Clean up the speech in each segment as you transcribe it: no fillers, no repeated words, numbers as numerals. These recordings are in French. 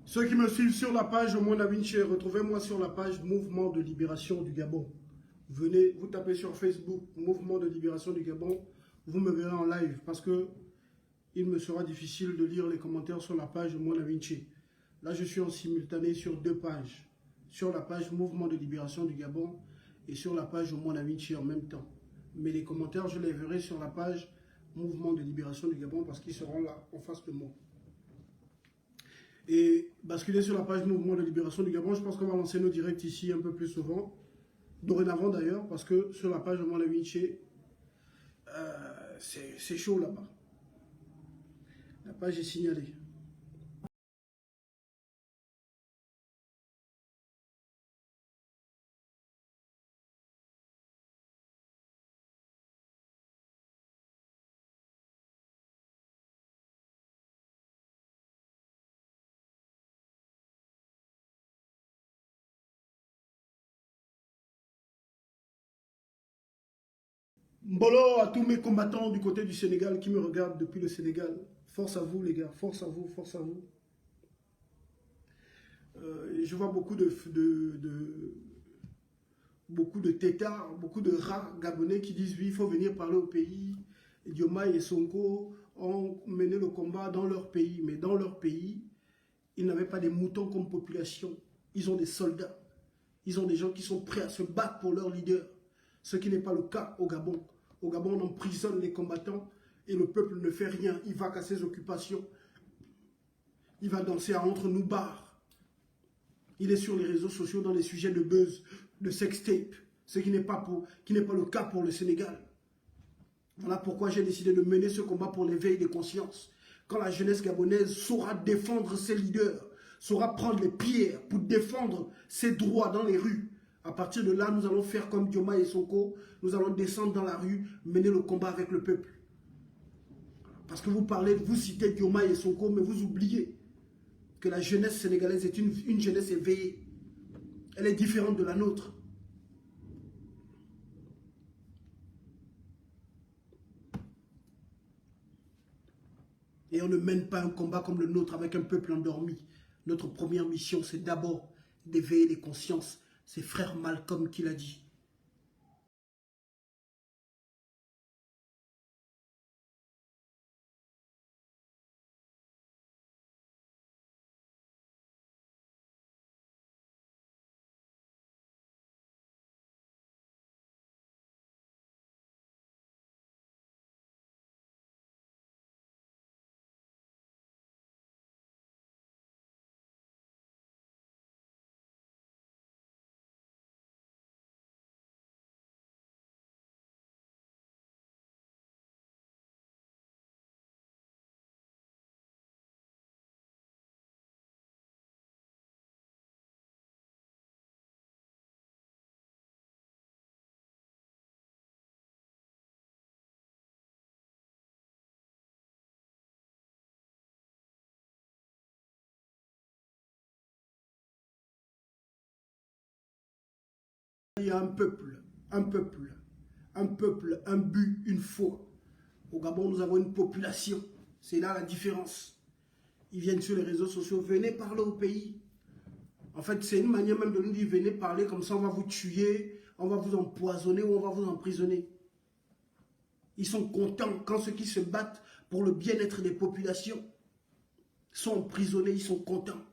Ceux qui me suivent sur la page Omona Vinci, retrouvez-moi sur la page Mouvement de Libération du Gabon. Venez, vous tapez sur Facebook Mouvement de Libération du Gabon, vous me verrez en live parce que il me sera difficile de lire les commentaires sur la page Omona Vinci. Là, je suis en simultané sur deux pages. Sur la page Mouvement de Libération du Gabon et sur la page Omona Vinci en même temps. Mais les commentaires, je les verrai sur la page Mouvement de Libération du Gabon parce qu'ils seront là en face de moi. Et basculer sur la page Mouvement de Libération du Gabon, je pense qu'on va lancer nos directs ici un peu plus souvent. Dorénavant d'ailleurs, parce que sur la page Omona Vinci, c'est chaud là-bas. La page est signalée. Mbolo à tous mes combattants du côté du Sénégal qui me regardent depuis le Sénégal. Force à vous les gars, force à vous, force à vous. Je vois beaucoup de têtards, beaucoup de rats gabonais qui disent oui, il faut venir parler au pays. Et Diomaye et Sonko ont mené le combat dans leur pays. Mais dans leur pays, ils n'avaient pas des moutons comme population. Ils ont des soldats. Ils ont des gens qui sont prêts à se battre pour leur leader. Ce qui n'est pas le cas au Gabon. Au Gabon, on emprisonne les combattants et le peuple ne fait rien. Il va qu'à ses occupations. Il va danser à entre nous bars. Il est sur les réseaux sociaux dans les sujets de buzz, de sextape, ce qui n'est pas le cas pour le Sénégal. Voilà pourquoi j'ai décidé de mener ce combat pour l'éveil des consciences. Quand la jeunesse gabonaise saura défendre ses leaders, saura prendre les pierres pour défendre ses droits dans les rues, à partir de là, nous allons faire comme Diomaye et Sonko, nous allons descendre dans la rue, mener le combat avec le peuple. Parce que vous citez Diomaye et Sonko, mais vous oubliez que la jeunesse sénégalaise est une jeunesse éveillée. Elle est différente de la nôtre. Et on ne mène pas un combat comme le nôtre avec un peuple endormi. Notre première mission, c'est d'abord d'éveiller les consciences. C'est frère Malcolm qui l'a dit. Il y a un but, une foi. Au Gabon, nous avons une population. C'est là la différence. Ils viennent sur les réseaux sociaux, venez parler au pays. En fait, c'est une manière même de nous dire, venez parler, comme ça on va vous tuer, on va vous empoisonner ou on va vous emprisonner. Ils sont contents quand ceux qui se battent pour le bien-être des populations sont emprisonnés, ils sont contents.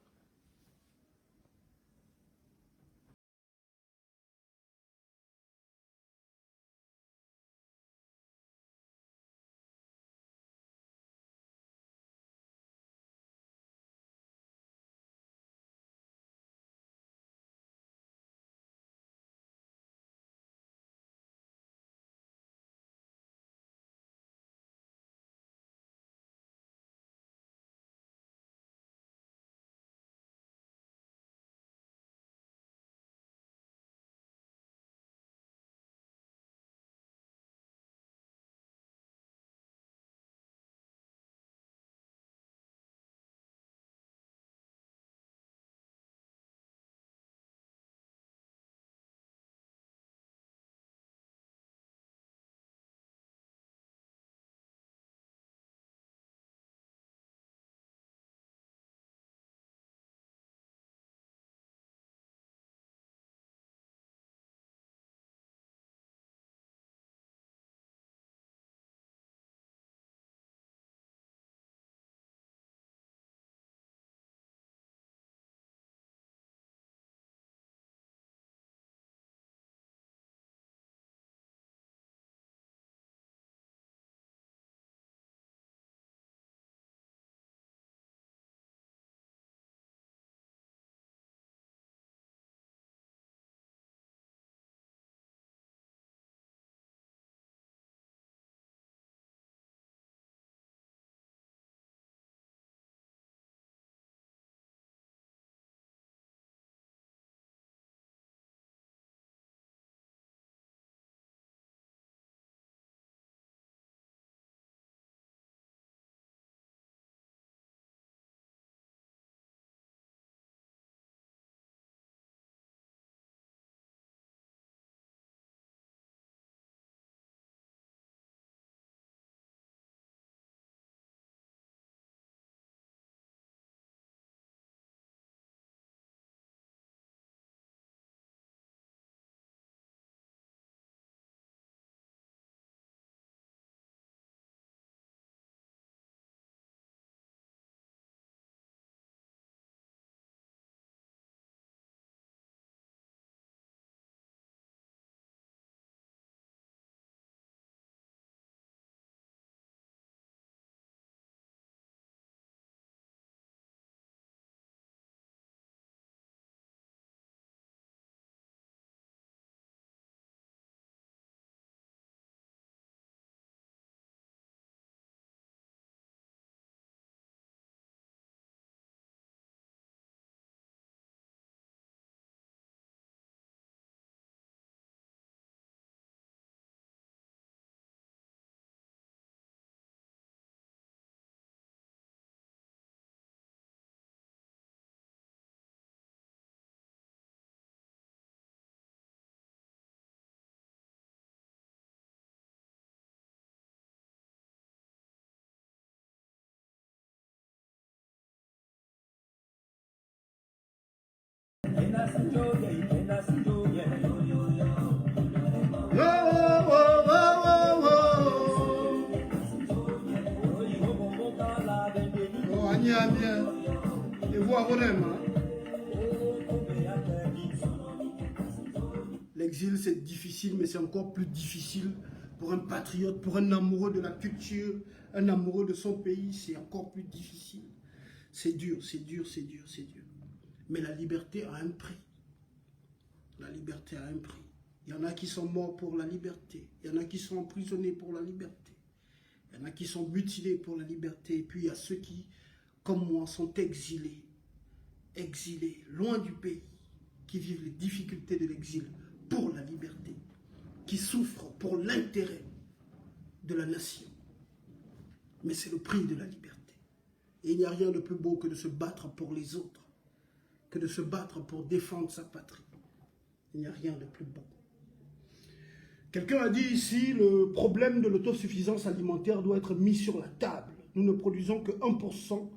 L'exil, c'est difficile, mais c'est encore plus difficile pour un patriote, pour un amoureux de la culture, un amoureux de son pays. C'est encore plus difficile. C'est dur, c'est dur, c'est dur, c'est dur. Mais la liberté a un prix. La liberté a un prix. Il y en a qui sont morts pour la liberté. Il y en a qui sont emprisonnés pour la liberté. Il y en a qui sont mutilés pour la liberté. Et puis il y a ceux qui, comme moi, sont exilés. Exilés, loin du pays. Qui vivent les difficultés de l'exil pour la liberté. Qui souffrent pour l'intérêt de la nation. Mais c'est le prix de la liberté. Et il n'y a rien de plus beau que de se battre pour les autres. Que de se battre pour défendre sa patrie. Il n'y a rien de plus beau. Quelqu'un a dit ici, le problème de l'autosuffisance alimentaire doit être mis sur la table. Nous ne produisons que 1%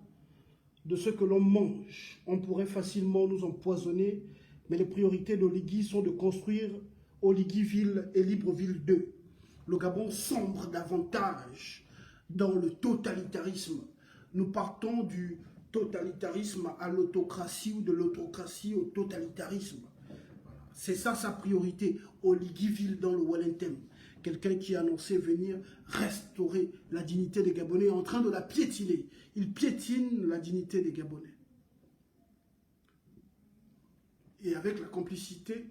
de ce que l'on mange. On pourrait facilement nous empoisonner, mais les priorités d'Oligui sont de construire Oligui-Ville et Libreville 2. Le Gabon sombre davantage dans le totalitarisme. Nous partons du totalitarisme à l'autocratie ou de l'autocratie au totalitarisme. C'est ça sa priorité, Oligui-Ville dans le Wellington. Quelqu'un qui annonçait venir restaurer la dignité des Gabonais est en train de la piétiner. Il piétine la dignité des Gabonais. Et avec la complicité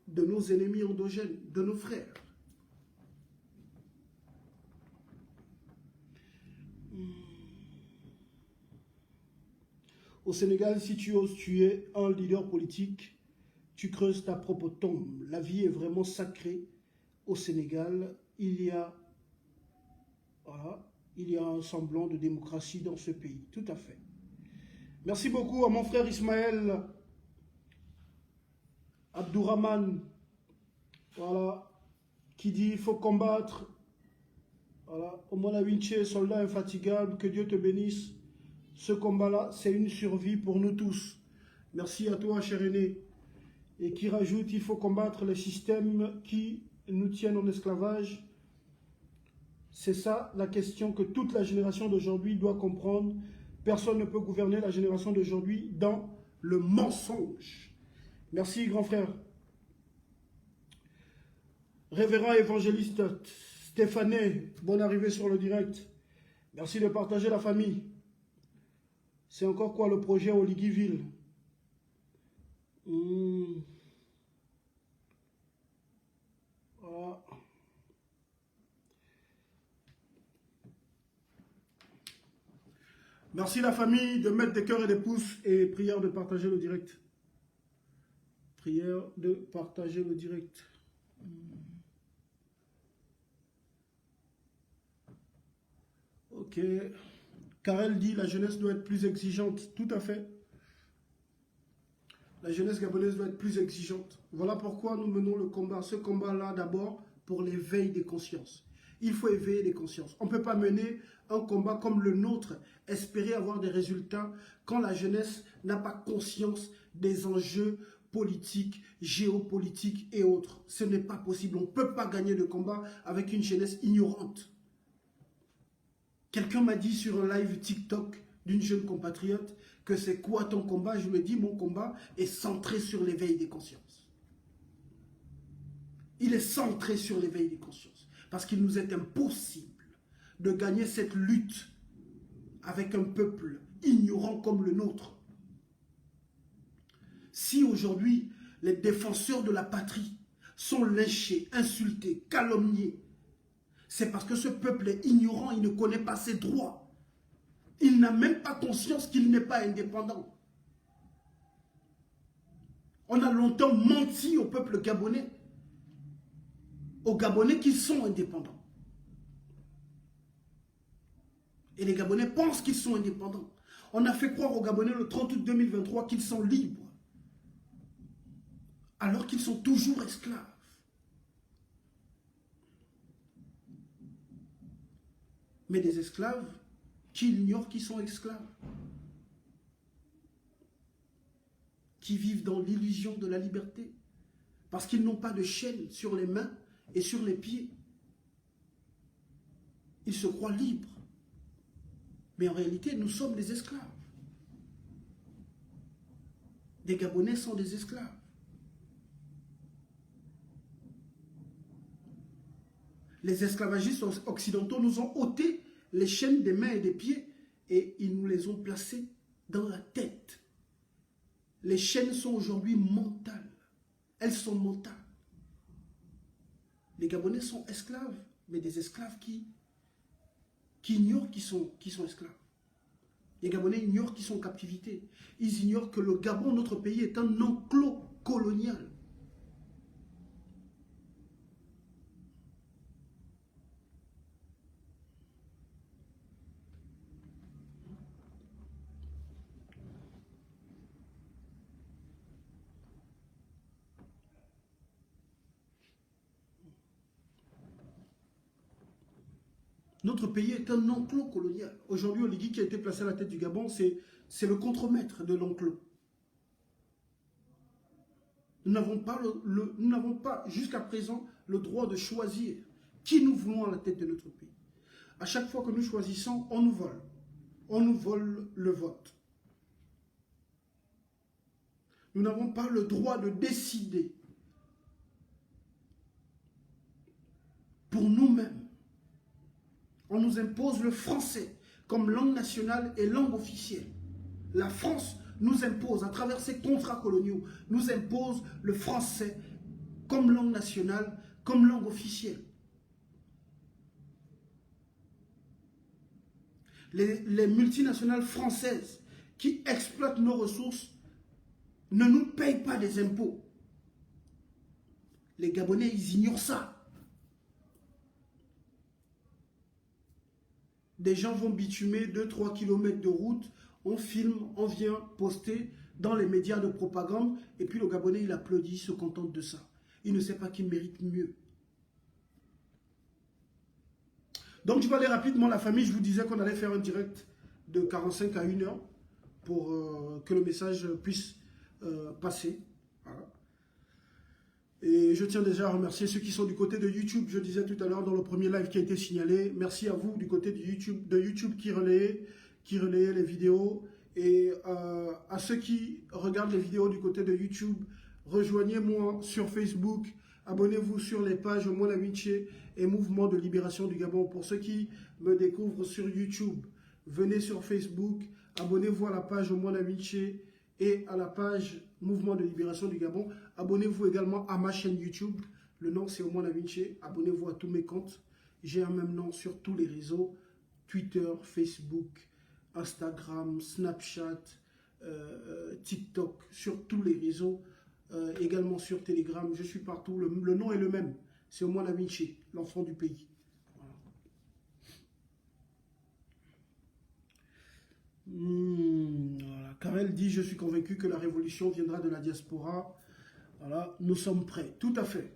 de nos ennemis endogènes, de nos frères. Au Sénégal, si tu oses tuer un leader politique, tu creuses ta propre tombe. La vie est vraiment sacrée. Au Sénégal, il y a un semblant de démocratie dans ce pays. Tout à fait. Merci beaucoup à mon frère Ismaël Abdourahman, voilà, qui dit il faut combattre. Voilà, Omona Winche, soldat infatigable, que Dieu te bénisse. Ce combat-là, c'est une survie pour nous tous. Merci à toi, cher aîné. Et qui rajoute, il faut combattre les systèmes qui nous tiennent en esclavage. C'est ça la question que toute la génération d'aujourd'hui doit comprendre. Personne ne peut gouverner la génération d'aujourd'hui dans le mensonge. Merci, grand frère. Révérend évangéliste Stéphane, bonne arrivée sur le direct. Merci de partager la famille. C'est encore quoi le projet Oligui-Ville? Voilà. Merci la famille de mettre des cœurs et des pouces et prière de partager le direct. Prière de partager le direct. Ok. Karel dit la jeunesse doit être plus exigeante. Tout à fait. La jeunesse gabonaise doit être plus exigeante. Voilà pourquoi nous menons le combat. Ce combat-là d'abord pour l'éveil des consciences. Il faut éveiller les consciences. On ne peut pas mener un combat comme le nôtre, espérer avoir des résultats quand la jeunesse n'a pas conscience des enjeux politiques, géopolitiques et autres. Ce n'est pas possible. On ne peut pas gagner de combat avec une jeunesse ignorante. Quelqu'un m'a dit sur un live TikTok d'une jeune compatriote que c'est quoi ton combat? Je lui ai dit mon combat est centré sur l'éveil des consciences. Il est centré sur l'éveil des consciences. Parce qu'il nous est impossible de gagner cette lutte avec un peuple ignorant comme le nôtre. Si aujourd'hui les défenseurs de la patrie sont lynchés, insultés, calomniés, c'est parce que ce peuple est ignorant, il ne connaît pas ses droits. Il n'a même pas conscience qu'il n'est pas indépendant. On a longtemps menti au peuple gabonais, aux Gabonais qui sont indépendants. Et les Gabonais pensent qu'ils sont indépendants. On a fait croire aux Gabonais le 30 août 2023 qu'ils sont libres, alors qu'ils sont toujours esclaves. Mais des esclaves qui ignorent qu'ils sont esclaves, qui vivent dans l'illusion de la liberté, parce qu'ils n'ont pas de chaîne sur les mains et sur les pieds. Ils se croient libres. Mais en réalité, nous sommes des esclaves. Les Gabonais sont des esclaves. Les esclavagistes occidentaux nous ont ôté les chaînes des mains et des pieds et ils nous les ont placées dans la tête. Les chaînes sont aujourd'hui mentales. Elles sont mentales. Les Gabonais sont esclaves, mais des esclaves qui ignorent qu'ils sont esclaves. Les Gabonais ignorent qu'ils sont en captivité. Ils ignorent que le Gabon, notre pays, est un enclos colonial. Notre pays est un enclos colonial. Aujourd'hui, Oligui qui a été placé à la tête du Gabon, c'est le contremaître de l'enclos. Nous n'avons pas jusqu'à présent le droit de choisir qui nous voulons à la tête de notre pays. À chaque fois que nous choisissons, on nous vole. On nous vole le vote. Nous n'avons pas le droit de décider pour nous-mêmes. On nous impose le français comme langue nationale et langue officielle. La France nous impose, à travers ses contrats coloniaux, nous impose le français comme langue nationale, comme langue officielle. Les multinationales françaises qui exploitent nos ressources ne nous payent pas des impôts. Les Gabonais, ils ignorent ça. Des gens vont bitumer 2-3 km de route, on filme, on vient poster dans les médias de propagande, et puis le Gabonais, il applaudit, il se contente de ça. Il ne sait pas qu'il mérite mieux. Donc je vais aller rapidement, la famille, je vous disais qu'on allait faire un direct de 45 à 1 heure pour que le message puisse passer. Voilà. Et je tiens déjà à remercier ceux qui sont du côté de YouTube. Je disais tout à l'heure dans le premier live qui a été signalé. Merci à vous du côté de YouTube qui relayez les vidéos. Et à ceux qui regardent les vidéos du côté de YouTube, rejoignez-moi sur Facebook. Abonnez-vous sur les pages Omona Winché et Mouvement de Libération du Gabon. Pour ceux qui me découvrent sur YouTube, venez sur Facebook. Abonnez-vous à la page Omona Winché et à la page Mouvement de Libération du Gabon. Abonnez-vous également à ma chaîne YouTube. Le nom, c'est Omona Winché. Abonnez-vous à tous mes comptes. J'ai un même nom sur tous les réseaux. Twitter, Facebook, Instagram, Snapchat, TikTok, sur tous les réseaux. Également sur Telegram. Je suis partout. Le nom est le même. C'est Omona Winché, l'enfant du pays. Voilà. Karel dit, je suis convaincu que la révolution viendra de la diaspora. Voilà, nous sommes prêts. Tout à fait.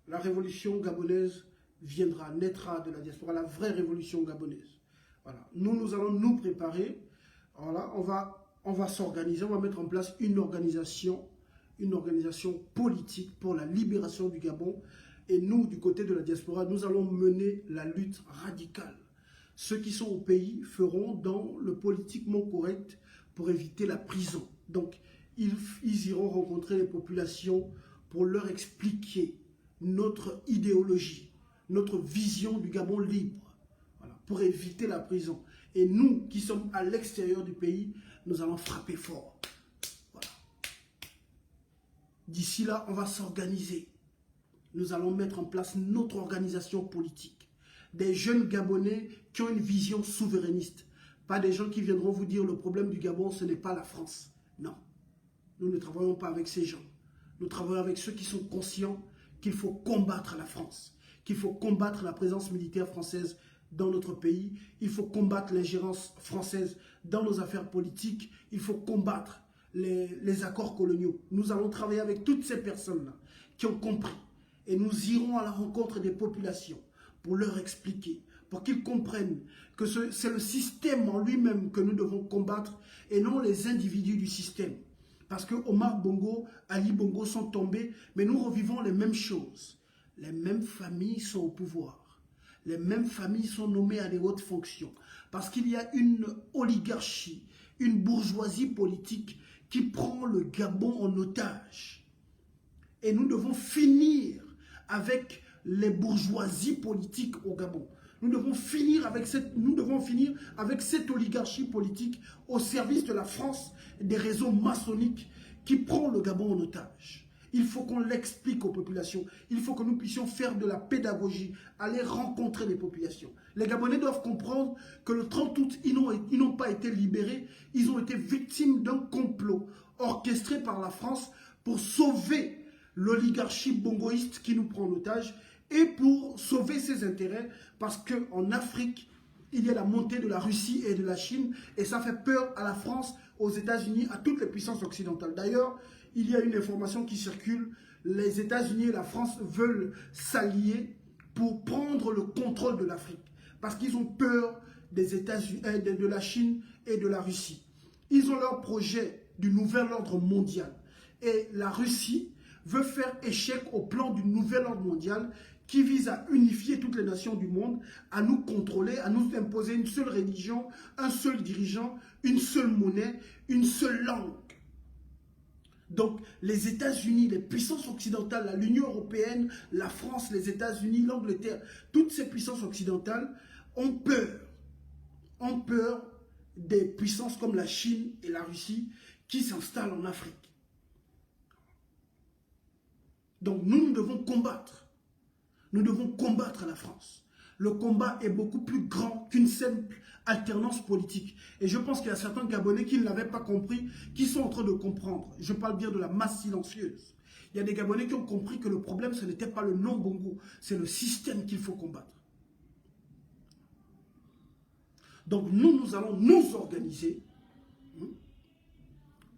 La révolution gabonaise viendra, naîtra de la diaspora, la vraie révolution gabonaise. Voilà. Nous allons nous préparer. Voilà, on va s'organiser, on va mettre en place une organisation politique pour la libération du Gabon. Et nous, du côté de la diaspora, nous allons mener la lutte radicale. Ceux qui sont au pays feront dans le politiquement correct pour éviter la prison. Donc, ils iront rencontrer les populations pour leur expliquer notre idéologie, notre vision du Gabon libre, voilà, pour éviter la prison. Et nous, qui sommes à l'extérieur du pays, nous allons frapper fort. Voilà. D'ici là, on va s'organiser. Nous allons mettre en place notre organisation politique. Des jeunes Gabonais qui ont une vision souverainiste. Pas des gens qui viendront vous dire le problème du Gabon, ce n'est pas la France. Non. Nous ne travaillons pas avec ces gens. Nous travaillons avec ceux qui sont conscients qu'il faut combattre la France, qu'il faut combattre la présence militaire française dans notre pays, il faut combattre l'ingérence française dans nos affaires politiques, il faut combattre les accords coloniaux. Nous allons travailler avec toutes ces personnes-là qui ont compris. Et nous irons à la rencontre des populations pour leur expliquer, pour qu'ils comprennent que c'est le système en lui-même que nous devons combattre et non les individus du système. Parce que Omar Bongo, Ali Bongo sont tombés, mais nous revivons les mêmes choses. Les mêmes familles sont au pouvoir. Les mêmes familles sont nommées à des hautes fonctions. Parce qu'il y a une oligarchie, une bourgeoisie politique qui prend le Gabon en otage. Et nous devons finir avec les bourgeoisies politiques au Gabon. Nous devons finir avec cette oligarchie politique au service de la France et des réseaux maçonniques qui prend le Gabon en otage. Il faut qu'on l'explique aux populations. Il faut que nous puissions faire de la pédagogie, aller rencontrer les populations. Les Gabonais doivent comprendre que le 30 août, ils n'ont pas été libérés. Ils ont été victimes d'un complot orchestré par la France pour sauver l'oligarchie bongoïste qui nous prend en otage et pour sauver ses intérêts parce qu'en Afrique, il y a la montée de la Russie et de la Chine et ça fait peur à la France, aux États-Unis, à toutes les puissances occidentales. D'ailleurs, il y a une information qui circule, les États-Unis et la France veulent s'allier pour prendre le contrôle de l'Afrique parce qu'ils ont peur des États-Unis, de la Chine et de la Russie. Ils ont leur projet du nouvel ordre mondial et la Russie veut faire échec au plan du nouvel ordre mondial qui vise à unifier toutes les nations du monde, à nous contrôler, à nous imposer une seule religion, un seul dirigeant, une seule monnaie, une seule langue. Donc les États-Unis, les puissances occidentales, l'Union européenne, la France, les États-Unis, l'Angleterre, toutes ces puissances occidentales ont peur des puissances comme la Chine et la Russie qui s'installent en Afrique. Donc nous devons combattre. Nous devons combattre la France. Le combat est beaucoup plus grand qu'une simple alternance politique. Et je pense qu'il y a certains Gabonais qui ne l'avaient pas compris, qui sont en train de comprendre. Je parle bien de la masse silencieuse. Il y a des Gabonais qui ont compris que le problème, ce n'était pas le non-bongo, c'est le système qu'il faut combattre. Donc nous allons nous organiser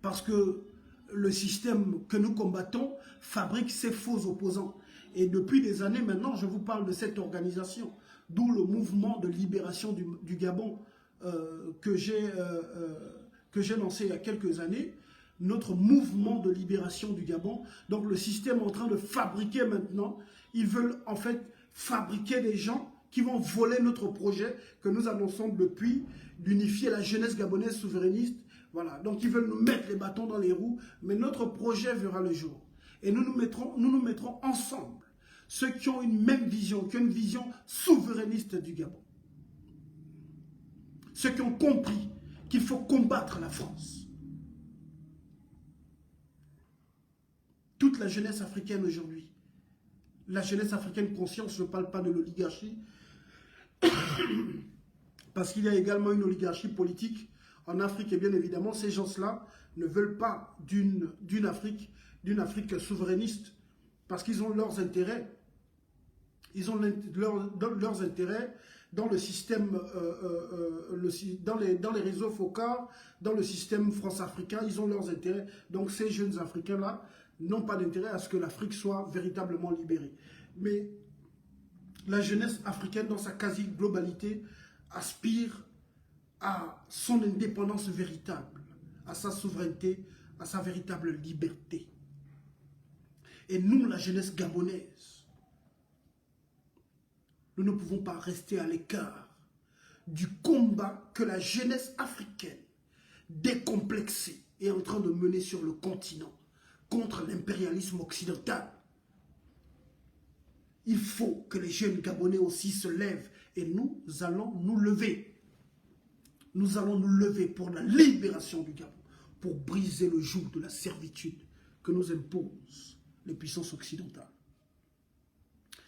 parce que le système que nous combattons fabrique ses faux opposants. Et depuis des années maintenant, je vous parle de cette organisation, d'où le mouvement de libération du Gabon que j'ai lancé il y a quelques années, notre mouvement de libération du Gabon. Donc le système est en train de fabriquer maintenant, ils veulent en fait fabriquer des gens qui vont voler notre projet que nous annonçons depuis, d'unifier la jeunesse gabonaise souverainiste. Voilà, donc ils veulent nous mettre les bâtons dans les roues, mais notre projet verra le jour. Et nous nous mettrons ensemble, ceux qui ont une même vision, qui ont une vision souverainiste du Gabon. Ceux qui ont compris qu'il faut combattre la France. Toute la jeunesse africaine aujourd'hui, la jeunesse africaine consciente, je ne parle pas de l'oligarchie, parce qu'il y a également une oligarchie politique en Afrique, et bien évidemment, ces gens-là ne veulent pas d'une Afrique souverainiste, parce qu'ils ont leurs intérêts. Ils ont leurs intérêts dans le système, dans les réseaux FOCAR, dans le système France-Africain, ils ont leurs intérêts. Donc ces jeunes Africains-là n'ont pas d'intérêt à ce que l'Afrique soit véritablement libérée. Mais la jeunesse africaine, dans sa quasi-globalité, aspire à son indépendance véritable, à sa souveraineté, à sa véritable liberté. Et nous, la jeunesse gabonaise, nous ne pouvons pas rester à l'écart du combat que la jeunesse africaine, décomplexée, est en train de mener sur le continent contre l'impérialisme occidental. Il faut que les jeunes Gabonais aussi se lèvent et nous allons nous lever. Nous allons nous lever pour la libération du Gabon, pour briser le joug de la servitude que nous imposent les puissances occidentales.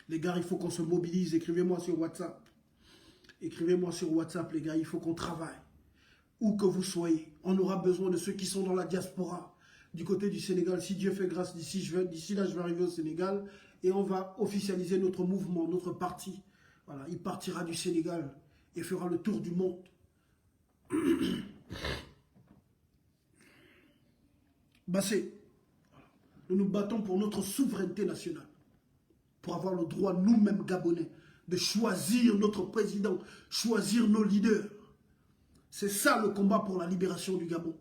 Les gars, il faut qu'on se mobilise. Écrivez-moi sur WhatsApp. Écrivez-moi sur WhatsApp, les gars. Il faut qu'on travaille. Où que vous soyez, on aura besoin de ceux qui sont dans la diaspora. Du côté du Sénégal, si Dieu fait grâce, d'ici là, je vais arriver au Sénégal. Et on va officialiser notre mouvement, notre parti. Voilà, il partira du Sénégal et fera le tour du monde. Bassé, nous nous battons pour notre souveraineté nationale, pour avoir le droit, nous-mêmes Gabonais, de choisir notre président, choisir nos leaders. C'est ça le combat pour la libération du Gabon.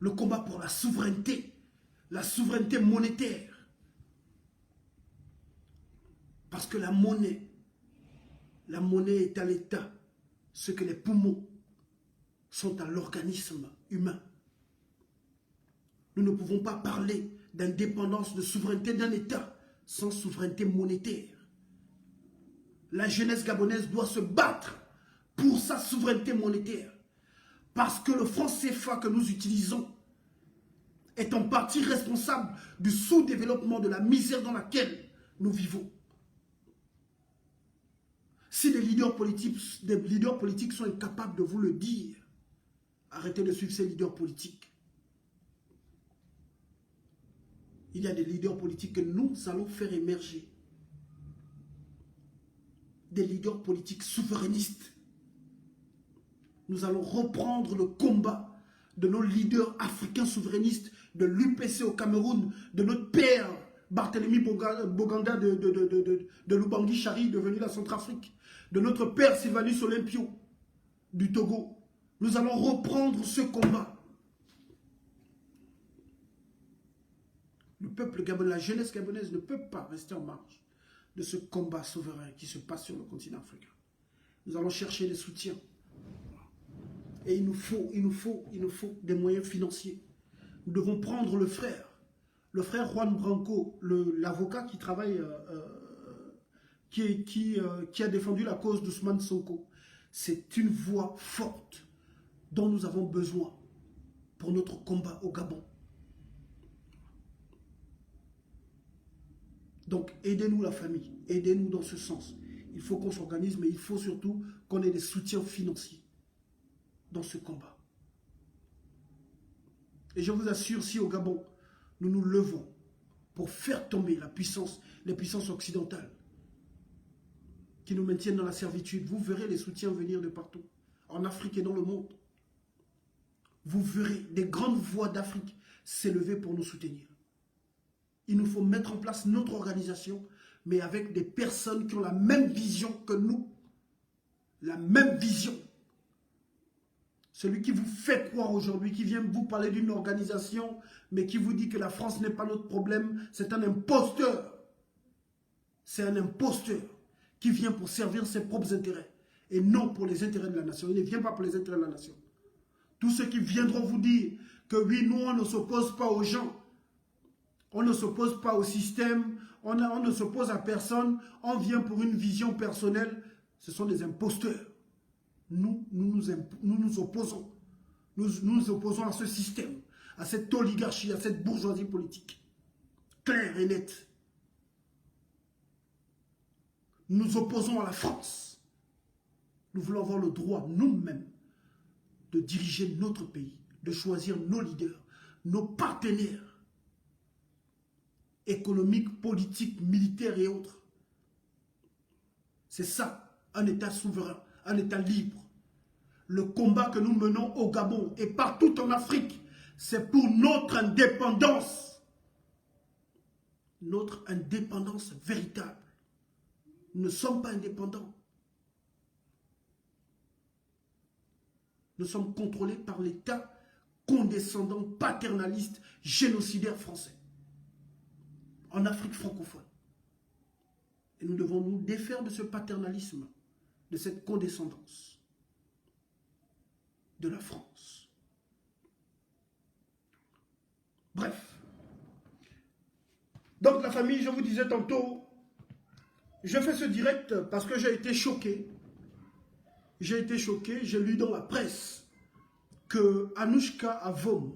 Le combat pour la souveraineté monétaire. Parce que la monnaie est à l'État ce que les poumons sont à l'organisme humain. Nous ne pouvons pas parler d'indépendance, de souveraineté d'un État sans souveraineté monétaire. La jeunesse gabonaise doit se battre pour sa souveraineté monétaire. Parce que le franc CFA que nous utilisons est en partie responsable du sous-développement, de la misère dans laquelle nous vivons. Si des leaders politiques sont incapables de vous le dire, arrêtez de suivre ces leaders politiques. Il y a des leaders politiques que nous allons faire émerger. Des leaders politiques souverainistes. Nous allons reprendre le combat de nos leaders africains souverainistes, de l'UPC au Cameroun, de notre père Barthélemy Boganda de Lubangui Chari, devenu la Centrafrique, de notre père Sylvanus Olympio du Togo. Nous allons reprendre ce combat. Le peuple gabonais, la jeunesse gabonaise ne peut pas rester en marge de ce combat souverain qui se passe sur le continent africain. Nous allons chercher des soutiens. Et il nous faut des moyens financiers. Nous devons prendre le frère Juan Branco, l'avocat qui travaille, qui a défendu la cause d'Ousmane Sonko. C'est une voix forte dont nous avons besoin pour notre combat au Gabon. Donc, aidez-nous la famille, aidez-nous dans ce sens. Il faut qu'on s'organise, mais il faut surtout qu'on ait des soutiens financiers dans ce combat. Et je vous assure, si au Gabon, nous nous levons pour faire tomber les puissances occidentales qui nous maintiennent dans la servitude, vous verrez les soutiens venir de partout, en Afrique et dans le monde. Vous verrez des grandes voix d'Afrique s'élever pour nous soutenir. Il nous faut mettre en place notre organisation, mais avec des personnes qui ont la même vision que nous. La même vision. Celui qui vous fait croire aujourd'hui, qui vient vous parler d'une organisation, mais qui vous dit que la France n'est pas notre problème, c'est un imposteur. C'est un imposteur qui vient pour servir ses propres intérêts et non pour les intérêts de la nation. Il ne vient pas pour les intérêts de la nation. Tous ceux qui viendront vous dire que oui, nous, on ne s'oppose pas aux gens, on ne s'oppose pas au système, on ne s'oppose à personne, on vient pour une vision personnelle, ce sont des imposteurs. Nous nous opposons. Nous nous opposons à ce système, à cette oligarchie, à cette bourgeoisie politique. Claire et nette. Nous nous opposons à la France. Nous voulons avoir le droit, nous-mêmes, de diriger notre pays, de choisir nos leaders, nos partenaires économiques, politiques, militaires et autres. C'est ça, un État souverain, un État libre. Le combat que nous menons au Gabon et partout en Afrique, c'est pour notre indépendance. Notre indépendance véritable. Nous ne sommes pas indépendants. Nous sommes contrôlés par l'État condescendant, paternaliste, génocidaire français. En Afrique francophone. Et nous devons nous défaire de ce paternalisme, de cette condescendance de la France. Bref. Donc la famille, je vous disais tantôt, je fais ce direct parce que j'ai été choqué. J'ai été choqué, j'ai lu dans la presse que Anouchka Avom,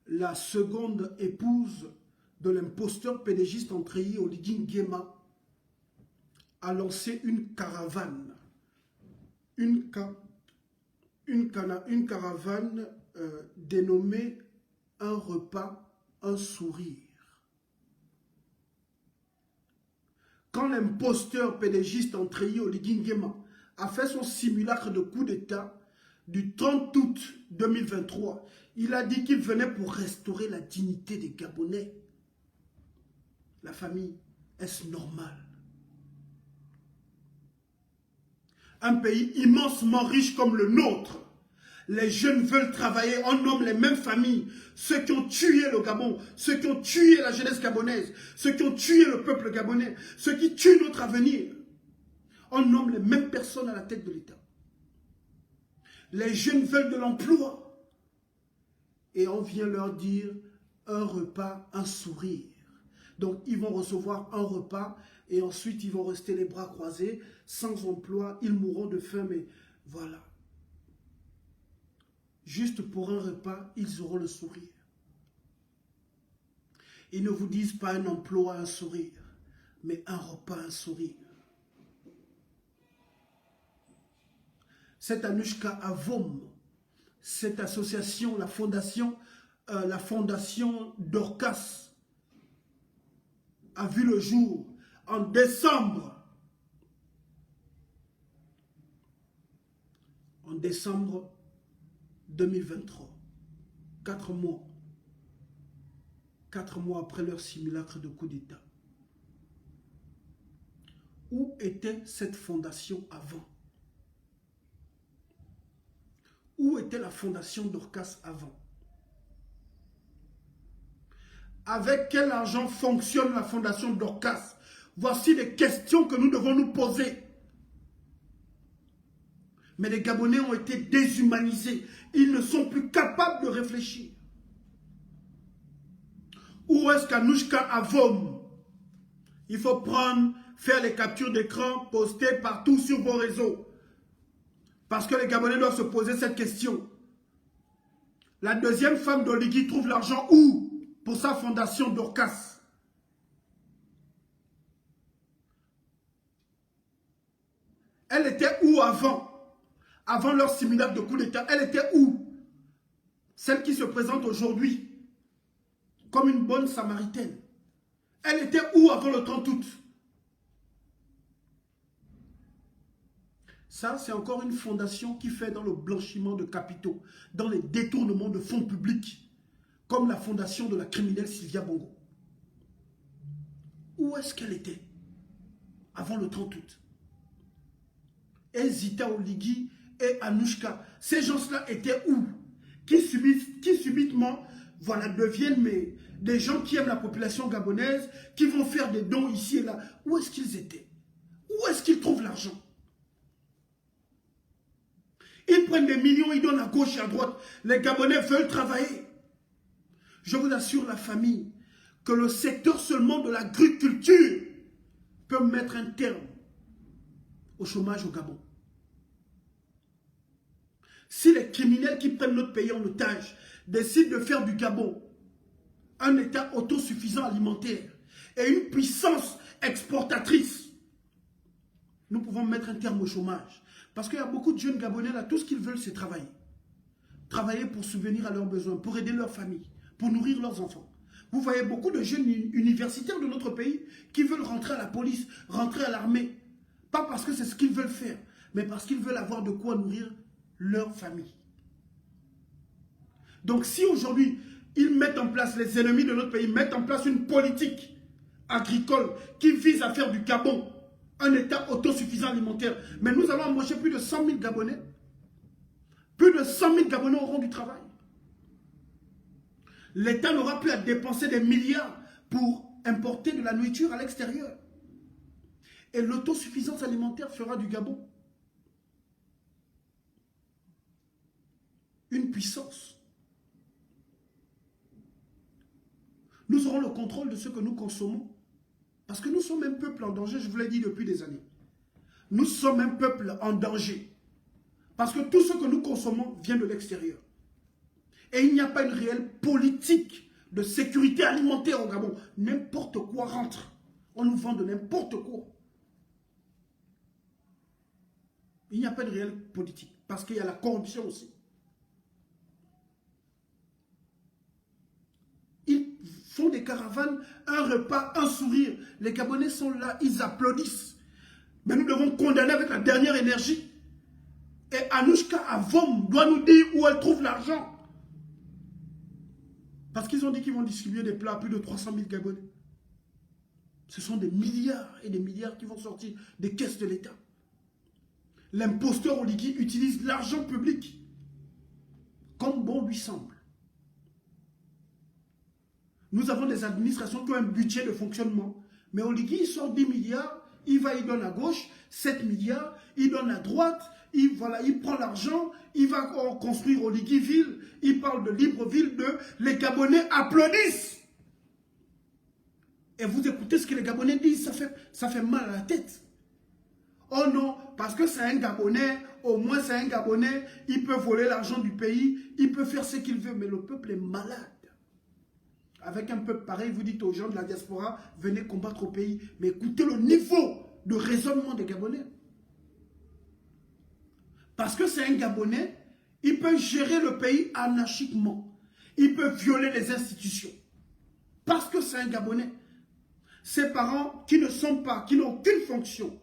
la seconde épouse de l'imposteur pédégiste Andrei Oligui Nguema, a lancé une caravane. Une caravane dénommée Un repas, un sourire. Quand l'imposteur pédégiste Andrei Oligui Nguema a fait son simulacre de coup d'État du 30 août 2023, il a dit qu'il venait pour restaurer la dignité des Gabonais. La famille, est-ce normal? Un pays immensement riche comme le nôtre, les jeunes veulent travailler, on nomme les mêmes familles, ceux qui ont tué le Gabon, ceux qui ont tué la jeunesse gabonaise, ceux qui ont tué le peuple gabonais, ceux qui tuent notre avenir. On nomme les mêmes personnes à la tête de l'État. Les jeunes veulent de l'emploi. Et on vient leur dire un repas, un sourire. Donc ils vont recevoir un repas et ensuite ils vont rester les bras croisés, sans emploi, ils mourront de faim, mais voilà. Juste pour un repas, ils auront le sourire. Ils ne vous disent pas un emploi, un sourire, mais un repas, un sourire. Cette Anouchka Avom, cette association, la fondation Dorcas, a vu le jour en décembre. En décembre 2023. 4 mois. 4 mois après leur simulacre de coup d'État. Où était cette fondation avant? Où était la fondation Dorcas avant? Avec quel argent fonctionne la fondation Dorcas? Voici les questions que nous devons nous poser. Mais les Gabonais ont été déshumanisés. Ils ne sont plus capables de réfléchir. Où est-ce qu'Anouchka Avom? Il faut prendre, faire les captures d'écran, poster partout sur vos réseaux. Parce que les Gabonais doivent se poser cette question. La deuxième femme d'Oligui trouve l'argent où? Pour sa fondation Dorcas. Elle était où avant? Avant leur simulacre de coup d'État, elle était où? Celle qui se présente aujourd'hui comme une bonne samaritaine. Elle était où avant le 30 août? Ça, c'est encore une fondation qui fait dans le blanchiment de capitaux, dans les détournements de fonds publics, comme la fondation de la criminelle Sylvia Bongo. Où est-ce qu'elle était avant le 30 août? Et Zita Oligui et Anouchka, ces gens-là étaient où? Qui subitement, voilà, deviennent des gens qui aiment la population gabonaise, qui vont faire des dons ici et là. Où est-ce qu'ils étaient? Où est-ce qu'ils trouvent l'argent? Ils prennent des millions, ils donnent à gauche et à droite. Les Gabonais veulent travailler. Je vous assure, la famille, que le secteur seulement de l'agriculture peut mettre un terme au chômage au Gabon. Si les criminels qui prennent notre pays en otage décident de faire du Gabon un État autosuffisant alimentaire et une puissance exportatrice, nous pouvons mettre un terme au chômage. Parce qu'il y a beaucoup de jeunes Gabonais là, tout ce qu'ils veulent c'est travailler. Travailler pour subvenir à leurs besoins, pour aider leur famille, pour nourrir leurs enfants. Vous voyez beaucoup de jeunes universitaires de notre pays qui veulent rentrer à la police, rentrer à l'armée. Pas parce que c'est ce qu'ils veulent faire, mais parce qu'ils veulent avoir de quoi nourrir leur famille. Donc si aujourd'hui, ils mettent en place, les ennemis de notre pays mettent en place une politique agricole qui vise à faire du Gabon un État autosuffisant alimentaire, mais nous allons embaucher plus de 100 000 Gabonais. Plus de 100 000 Gabonais auront du travail. L'État n'aura plus à dépenser des milliards pour importer de la nourriture à l'extérieur. Et l'autosuffisance alimentaire fera du Gabon une puissance. Nous aurons le contrôle de ce que nous consommons. Parce que nous sommes un peuple en danger, je vous l'ai dit depuis des années. Nous sommes un peuple en danger. Parce que tout ce que nous consommons vient de l'extérieur. Et il n'y a pas une réelle politique de sécurité alimentaire au Gabon. N'importe quoi rentre. On nous vend de n'importe quoi. Il n'y a pas de réelle politique. Parce qu'il y a la corruption aussi. Ils font des caravanes, un repas, un sourire. Les Gabonais sont là, ils applaudissent. Mais nous devons condamner avec la dernière énergie. Et Anouchka Avom doit nous dire où elle trouve l'argent. Parce qu'ils ont dit qu'ils vont distribuer des plats à plus de 300 000 Gabonais. Ce sont des milliards et des milliards qui vont sortir des caisses de l'État. L'imposteur Oligui utilise l'argent public comme bon lui semble. Nous avons des administrations qui ont un budget de fonctionnement. Mais Oligui, il sort 10 milliards, il va, il donne à gauche. 7 milliards, il donne à droite, il prend l'argent, il va construire Oligui-Ville, il parle de Libreville 2, les Gabonais applaudissent. Et vous écoutez ce que les Gabonais disent, ça fait mal à la tête. Oh non, parce que c'est un Gabonais, au moins c'est un Gabonais, il peut voler l'argent du pays, il peut faire ce qu'il veut, mais le peuple est malade. Avec un peuple pareil, vous dites aux gens de la diaspora, venez combattre au pays. Mais écoutez le niveau de raisonnement des Gabonais. Parce que c'est un Gabonais, il peut gérer le pays anarchiquement. Il peut violer les institutions. Parce que c'est un Gabonais. Ses parents qui ne sont pas, qui n'ont aucune fonction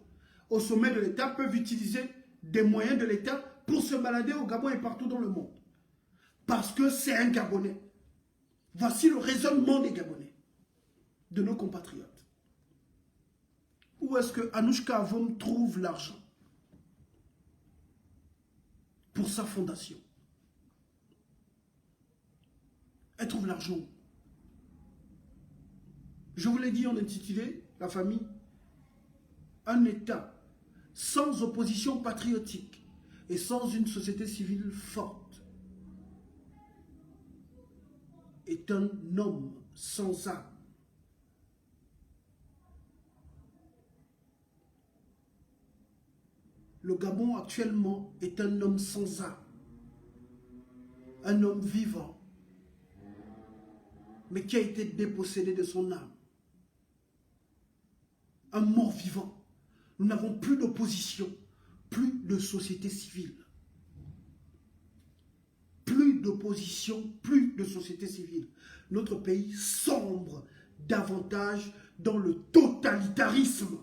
au sommet de l'État peuvent utiliser des moyens de l'État pour se balader au Gabon et partout dans le monde. Parce que c'est un Gabonais. Voici le raisonnement des Gabonais, de nos compatriotes. Où est-ce que Anouchka Avom trouve l'argent pour sa fondation? Elle trouve l'argent. Je vous l'ai dit en intitulé, la famille, un État sans opposition patriotique et sans une société civile forte est un homme sans âme. Le Gabon actuellement est un homme sans âme, un homme vivant, mais qui a été dépossédé de son âme. Un mort vivant. Nous n'avons plus d'opposition, plus de société civile. Plus d'opposition, plus de société civile. Notre pays sombre davantage dans le totalitarisme.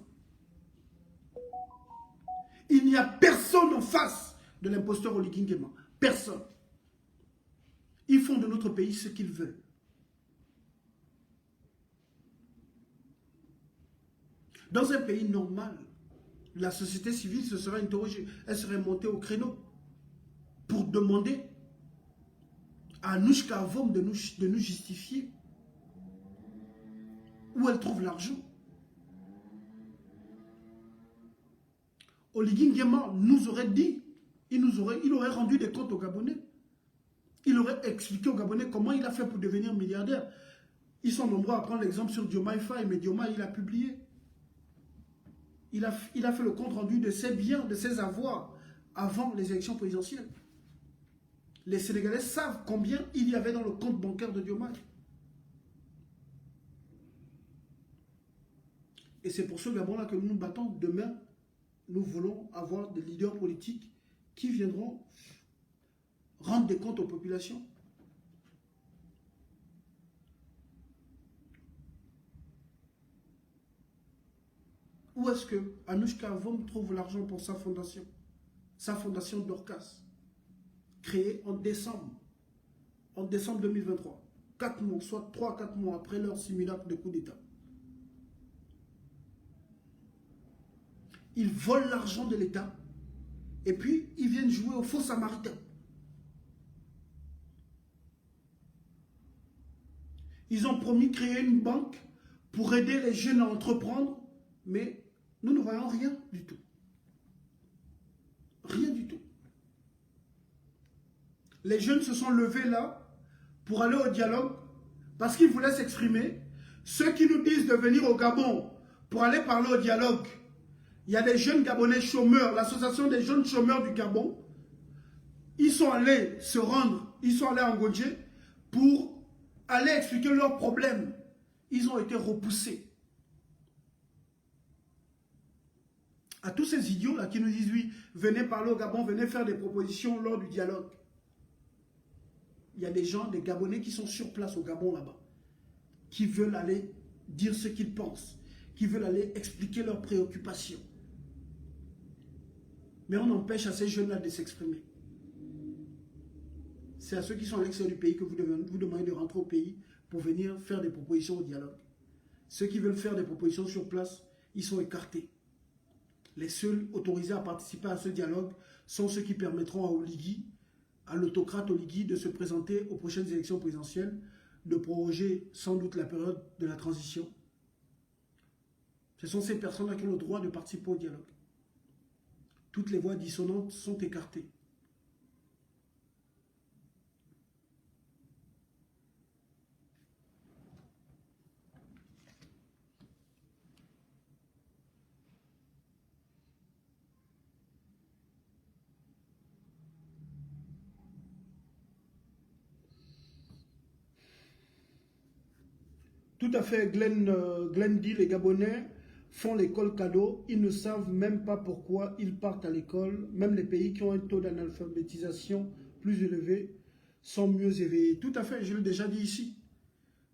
Il n'y a personne en face de l'imposteur Oligui Nguema. Personne. Ils font de notre pays ce qu'ils veulent. Dans un pays normal, la société civile se serait interrogée. Elle serait montée au créneau pour demander à Anouchka Avom de nous justifier où elle trouve l'argent. Oligui Nguema nous aurait dit, il aurait rendu des comptes aux Gabonais. Il aurait expliqué aux Gabonais comment il a fait pour devenir milliardaire. Ils sont nombreux à prendre l'exemple sur Diomaye Faye, mais Diomaye, il a publié. Il a fait le compte rendu de ses biens, de ses avoirs, avant les élections présidentielles. Les Sénégalais savent combien il y avait dans le compte bancaire de Diomaye. Et c'est pour ce Gabon-là que nous nous battons. Demain, nous voulons avoir des leaders politiques qui viendront rendre des comptes aux populations. Où est-ce que Anouchka Avom trouve l'argent pour sa fondation Dorcas, créée en décembre 2023, 4 mois, soit 3-4 mois après leur simulacre de coup d'État. Ils volent l'argent de l'État et puis ils viennent jouer au faux samaritain. Ils ont promis de créer une banque pour aider les jeunes à entreprendre, mais nous ne voyons rien du tout. Rien du tout. Les jeunes se sont levés là pour aller au dialogue parce qu'ils voulaient s'exprimer. Ceux qui nous disent de venir au Gabon pour aller parler au dialogue, il y a des jeunes Gabonais chômeurs, l'association des jeunes chômeurs du Gabon. Ils sont allés se rendre, ils sont allés en Godje pour aller expliquer leurs problèmes. Ils ont été repoussés. À tous ces idiots-là qui nous disent, oui, venez parler au Gabon, venez faire des propositions lors du dialogue. Il y a des gens, des Gabonais qui sont sur place au Gabon là-bas, qui veulent aller dire ce qu'ils pensent, qui veulent aller expliquer leurs préoccupations. Mais on empêche à ces jeunes-là de s'exprimer. C'est à ceux qui sont à l'extérieur du pays que vous demandez de rentrer au pays pour venir faire des propositions au dialogue. Ceux qui veulent faire des propositions sur place, ils sont écartés. Les seuls autorisés à participer à ce dialogue sont ceux qui permettront à Oligui, à l'autocrate Oligui, de se présenter aux prochaines élections présidentielles, de proroger sans doute la période de la transition. Ce sont ces personnes-là qui ont le droit de participer au dialogue. toutes les voix dissonantes sont écartées. Tout à fait, Glenn dit, les Gabonais font l'école cadeau, ils ne savent même pas pourquoi ils partent à l'école. Même les pays qui ont un taux d'analphabétisation plus élevé sont mieux éveillés. Tout à fait, je l'ai déjà dit ici.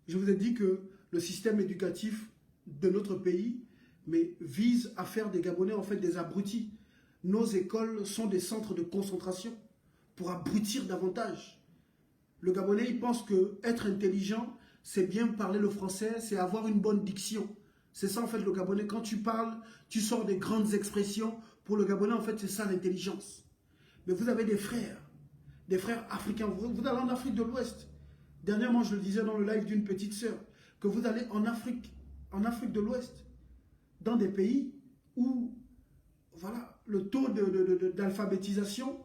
Je vous ai dit que le système éducatif de notre pays vise à faire des Gabonais en fait des abrutis. Nos écoles sont des centres de concentration pour abrutir davantage. Le Gabonais, il pense que être intelligent, c'est bien parler le français, c'est avoir une bonne diction. C'est ça en fait le Gabonais. Quand tu parles, tu sors des grandes expressions. Pour le Gabonais, en fait, c'est ça l'intelligence. Mais vous avez des frères africains. Vous allez en Afrique de l'Ouest. Dernièrement, je le disais dans le live d'une petite sœur, que vous allez en Afrique de l'Ouest, dans des pays où voilà, le taux d'alphabétisation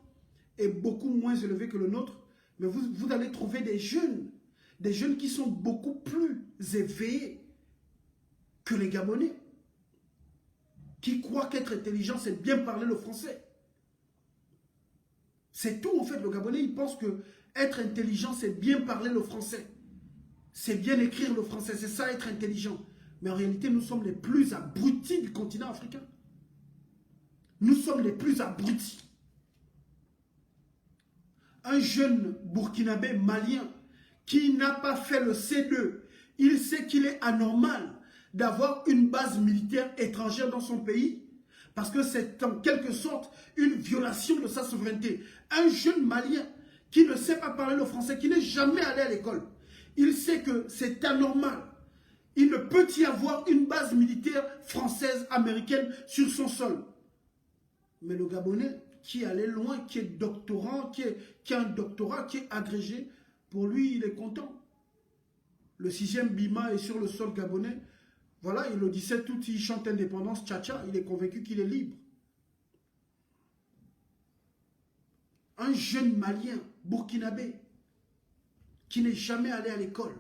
est beaucoup moins élevé que le nôtre. Mais vous allez trouver des jeunes qui sont beaucoup plus éveillés que les Gabonais, qui croient qu'être intelligent, c'est bien parler le français. C'est tout en fait, le Gabonais, il pense que être intelligent, c'est bien parler le français. C'est bien écrire le français, c'est ça être intelligent. Mais en réalité, nous sommes les plus abrutis du continent africain. Nous sommes les plus abrutis. Un jeune burkinabé malien qui n'a pas fait le C2, il sait qu'il est anormal d'avoir une base militaire étrangère dans son pays parce que c'est en quelque sorte une violation de sa souveraineté. Un jeune malien qui ne sait pas parler le français, qui n'est jamais allé à l'école, il sait que c'est anormal. Il ne peut y avoir une base militaire française, américaine sur son sol. Mais le Gabonais qui est allé loin, qui est doctorant, qui a un doctorat, qui est agrégé, pour lui, il est content. Le 6e Bima est sur le sol gabonais. Voilà, il le disait tout, il chante indépendance, tcha-tcha, il est convaincu qu'il est libre. Un jeune malien, burkinabé, qui n'est jamais allé à l'école,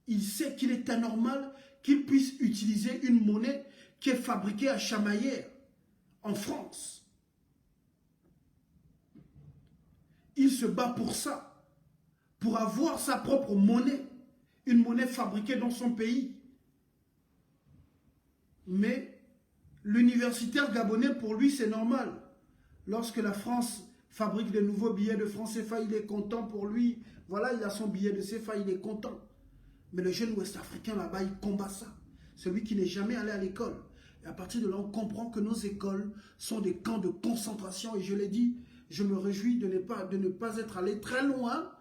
il sait qu'il est anormal qu'il puisse utiliser une monnaie qui est fabriquée à Chamaillère, en France. Il se bat pour ça, pour avoir sa propre monnaie, une monnaie fabriquée dans son pays. Mais l'universitaire gabonais, pour lui, c'est normal. Lorsque la France fabrique de nouveaux billets de francs CFA, il est content pour lui. Voilà, il a son billet de CFA, il est content. Mais le jeune ouest-africain là-bas, il combat ça. Celui qui n'est jamais allé à l'école. Et à partir de là, on comprend que nos écoles sont des camps de concentration. Et je l'ai dit, je me réjouis de ne pas être allé très loin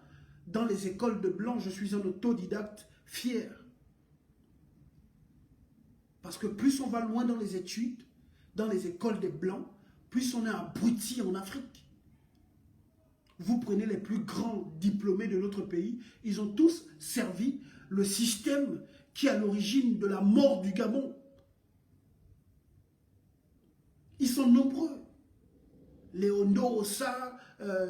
dans les écoles de blancs. Je suis un autodidacte fier. Parce que plus on va loin dans les études, dans les écoles des blancs, plus on est abruti en Afrique. Vous prenez les plus grands diplômés de notre pays, ils ont tous servi le système qui est à l'origine de la mort du Gabon. Ils sont nombreux. Léondo Ossa,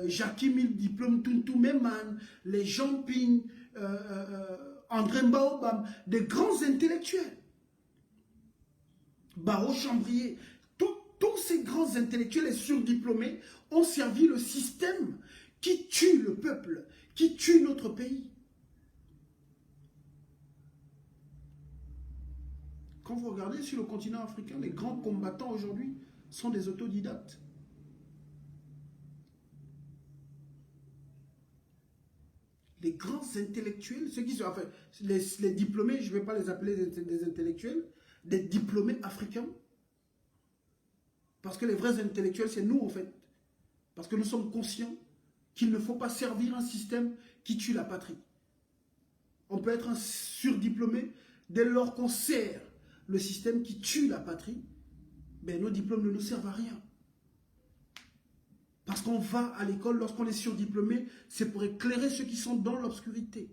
Jackie Mille diplôme Tuntu Meman, les Jean Ping, André Mbaobam, des grands intellectuels. Barreau Chambrier, tous ces grands intellectuels et surdiplômés ont servi le système qui tue le peuple, qui tue notre pays. Quand vous regardez sur le continent africain, les grands combattants aujourd'hui sont des autodidactes. Les grands intellectuels, ceux qui sont, enfin, les diplômés, je ne vais pas les appeler des intellectuels, des diplômés africains. Parce que les vrais intellectuels, c'est nous en fait. Parce que nous sommes conscients qu'il ne faut pas servir un système qui tue la patrie. On peut être un surdiplômé dès lors qu'on sert le système qui tue la patrie, ben nos diplômes ne nous servent à rien. Parce qu'on va à l'école, lorsqu'on est surdiplômé, c'est pour éclairer ceux qui sont dans l'obscurité.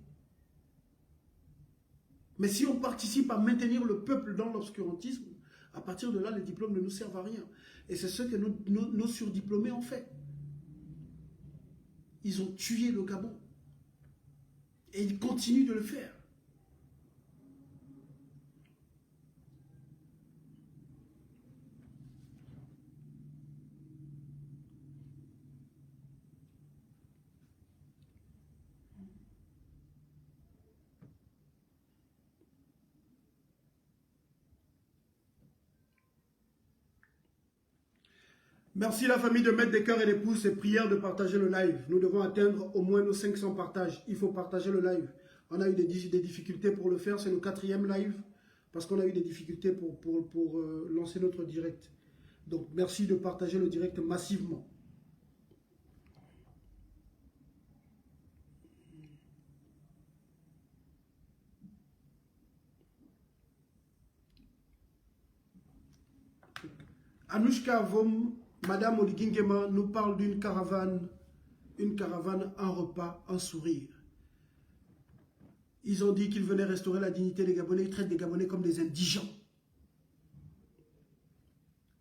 Mais si on participe à maintenir le peuple dans l'obscurantisme, À partir de là, les diplômes ne nous servent à rien. Et c'est ce que nos surdiplômés ont fait. Ils ont tué le Gabon. Et ils continuent de le faire. Merci la famille de mettre des cœurs et des pouces et prières de partager le live. Nous devons atteindre au moins nos 500 partages. Il faut partager le live. On a eu des difficultés pour le faire. C'est le 4e live parce qu'on a eu des difficultés pour lancer notre direct. Donc merci de partager le direct massivement. Anouchka Vom, Madame Oligingema nous parle d'une caravane, un repas, un sourire. Ils ont dit qu'ils venaient restaurer la dignité des Gabonais. Ils traitent les Gabonais comme des indigents.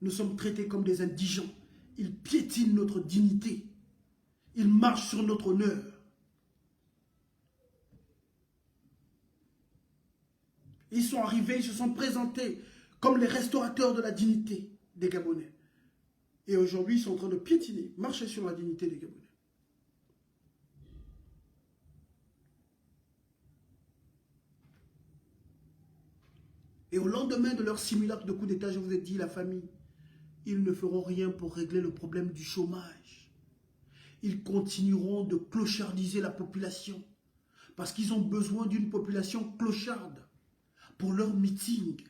Nous sommes traités comme des indigents. Ils piétinent notre dignité. Ils marchent sur notre honneur. Ils sont arrivés, ils se sont présentés comme les restaurateurs de la dignité des Gabonais. Et aujourd'hui, ils sont en train de piétiner, marcher sur la dignité des Gabonais. Et au lendemain de leur simulacre de coup d'État, je vous ai dit, la famille, ils ne feront rien pour régler le problème du chômage. Ils continueront de clochardiser la population parce qu'ils ont besoin d'une population clocharde pour leur meeting.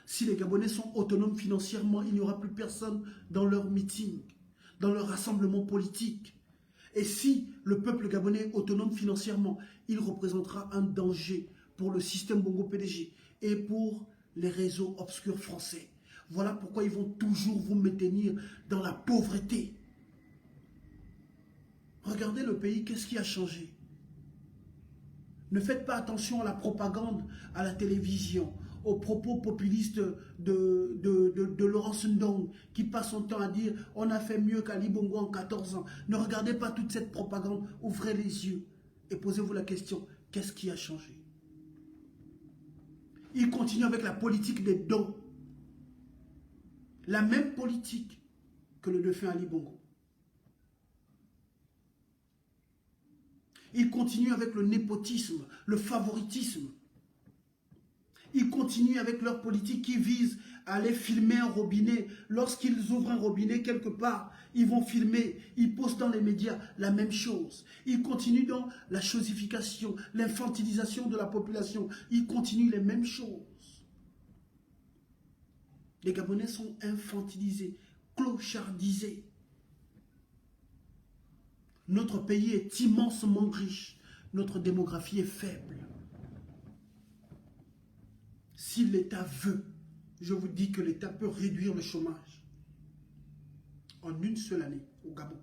Si les Gabonais sont autonomes financièrement, il n'y aura plus personne dans leur meeting, dans leur rassemblement politique. Et si le peuple gabonais est autonome financièrement, il représentera un danger pour le système Bongo PDG et pour les réseaux obscurs français. Voilà pourquoi ils vont toujours vous maintenir dans la pauvreté. Regardez le pays, qu'est-ce qui a changé? Ne faites pas attention à la propagande, à la télévision, aux propos populistes de Laurence Ndong qui passe son temps à dire « on a fait mieux qu'Ali Bongo en 14 ans ». Ne regardez pas toute cette propagande, ouvrez les yeux et posez-vous la question, qu'est-ce qui a changé? Il continue avec la politique des dons. La même politique que le défunt Ali Bongo. Il continue avec le népotisme, le favoritisme. Ils continuent avec leur politique qui vise à aller filmer un robinet. Lorsqu'ils ouvrent un robinet quelque part, ils vont filmer, ils postent dans les médias la même chose. Ils continuent dans la chosification, l'infantilisation de la population. Ils continuent les mêmes choses. Les Gabonais sont infantilisés, clochardisés. Notre pays est immensement riche. Notre démographie est faible. Si l'État veut, je vous dis que l'État peut réduire le chômage en une seule année au Gabon.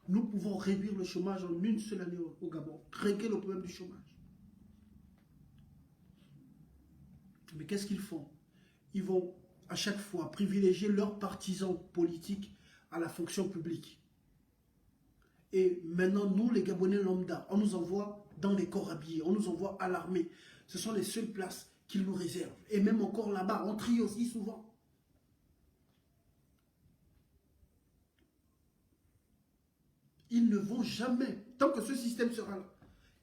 Nous pouvons réduire le chômage en une seule année au Gabon, régler le problème du chômage. Mais qu'est-ce qu'ils font? Ils vont à chaque fois privilégier leurs partisans politiques à la fonction publique. Et maintenant, nous, les Gabonais lambda, on nous envoie dans les corps habillés, on nous envoie à l'armée. Ce sont les seules places qu'ils nous réservent. Et même encore là-bas, on trie aussi souvent. Ils ne vont jamais, tant que ce système sera là,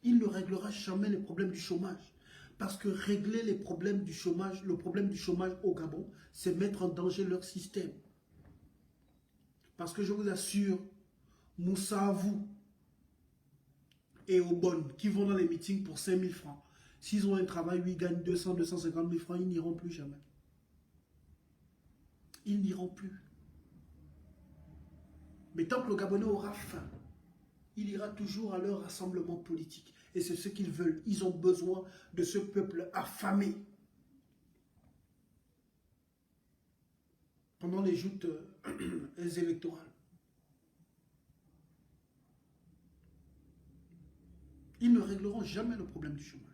il ne réglera jamais les problèmes du chômage. Parce que régler les problèmes du chômage, le problème du chômage au Gabon, c'est mettre en danger leur système. Parce que je vous assure, Moussa Avou et Obon qui vont dans les meetings pour 5 000 francs, s'ils ont un travail où ils gagnent 200, 250 000 francs, ils n'iront plus jamais. Ils n'iront plus. Mais tant que le Gabonais aura faim, il ira toujours à leur rassemblement politique. Et c'est ce qu'ils veulent. Ils ont besoin de ce peuple affamé. Pendant les joutes électorales. Ils ne régleront jamais le problème du chômage.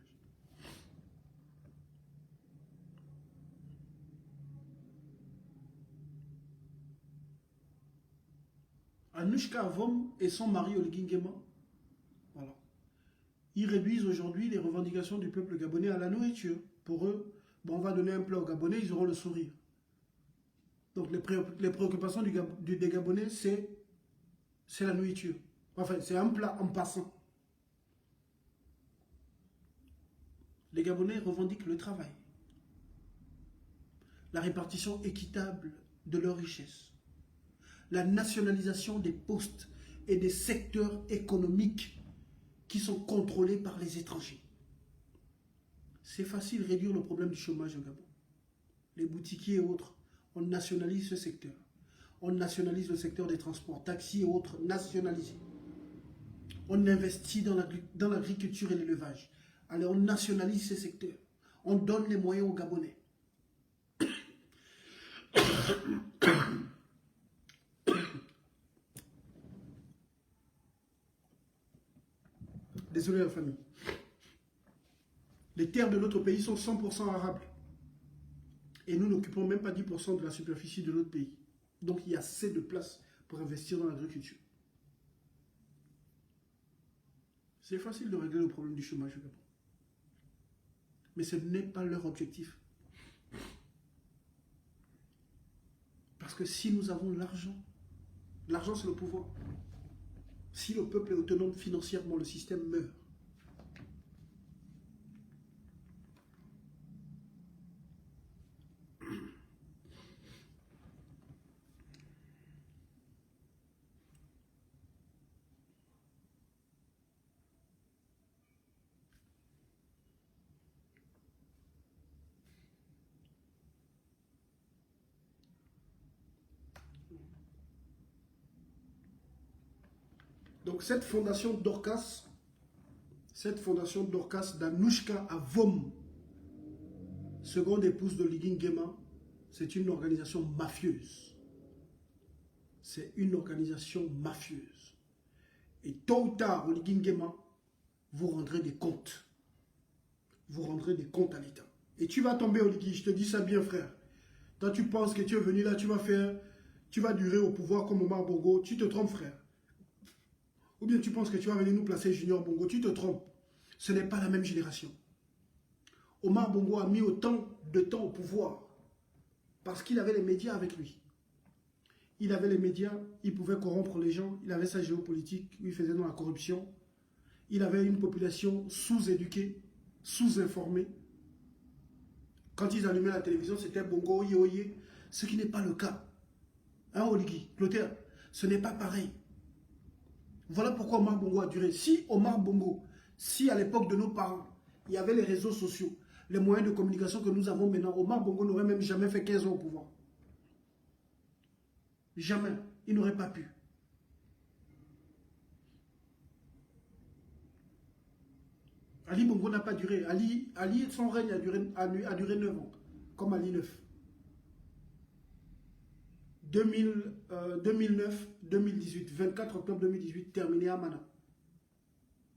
Anouchka Avom et son mari Oligui Nguema, voilà. Ils réduisent aujourd'hui les revendications du peuple gabonais à la nourriture. Pour eux, bon, on va donner un plat aux Gabonais, ils auront le sourire. Donc les préoccupations des Gabonais, c'est la nourriture. Enfin, c'est un plat en passant. Les Gabonais revendiquent le travail, la répartition équitable de leurs richesses, la nationalisation des postes et des secteurs économiques qui sont contrôlés par les étrangers. C'est facile de réduire le problème du chômage au Gabon. Les boutiquiers et autres, on nationalise ce secteur. On nationalise le secteur des transports, taxis et autres, nationalisés. On investit dans l'agriculture et l'élevage. Allez, on nationalise ces secteurs. On donne les moyens aux Gabonais. Désolé la famille. Les terres de notre pays sont 100% arables. Et nous n'occupons même pas 10% de la superficie de notre pays. Donc il y a assez de place pour investir dans l'agriculture. C'est facile de régler le problème du chômage au Gabon. Mais ce n'est pas leur objectif. Parce que si nous avons l'argent, l'argent c'est le pouvoir. Si le peuple est autonome financièrement, le système meurt. Donc cette fondation Dorcas d'Anouchka Avom, seconde épouse d'Oligui Nguema, c'est une organisation mafieuse. C'est une organisation mafieuse. Et tôt ou tard, Oligui Nguema, vous rendrez des comptes. Vous rendrez des comptes à l'État. Et tu vas tomber, Oligui, je te dis ça bien, frère. Toi, tu penses que tu es venu là, tu vas durer au pouvoir comme Omar Bongo, tu te trompes, frère. Ou bien tu penses que tu vas venir nous placer Junior Bongo, tu te trompes. Ce n'est pas la même génération. Omar Bongo a mis autant de temps au pouvoir parce qu'il avait les médias avec lui. Il avait les médias, il pouvait corrompre les gens, il avait sa géopolitique, il faisait dans la corruption. Il avait une population sous-éduquée, sous-informée. Quand ils allumaient la télévision, c'était Bongo, oye, oye. Ce qui n'est pas le cas. Hein, Oligui, Clotaire, ce n'est pas pareil. Voilà pourquoi Omar Bongo a duré. Si Omar Bongo, si à l'époque de nos parents, il y avait les réseaux sociaux, les moyens de communication que nous avons maintenant, Omar Bongo n'aurait même jamais fait 15 ans au pouvoir. Jamais. Il n'aurait pas pu. Ali Bongo n'a pas duré. Ali, son règne a duré 9 ans, comme Ali 9. 2009-2018, 24 octobre 2018, terminé à Mana.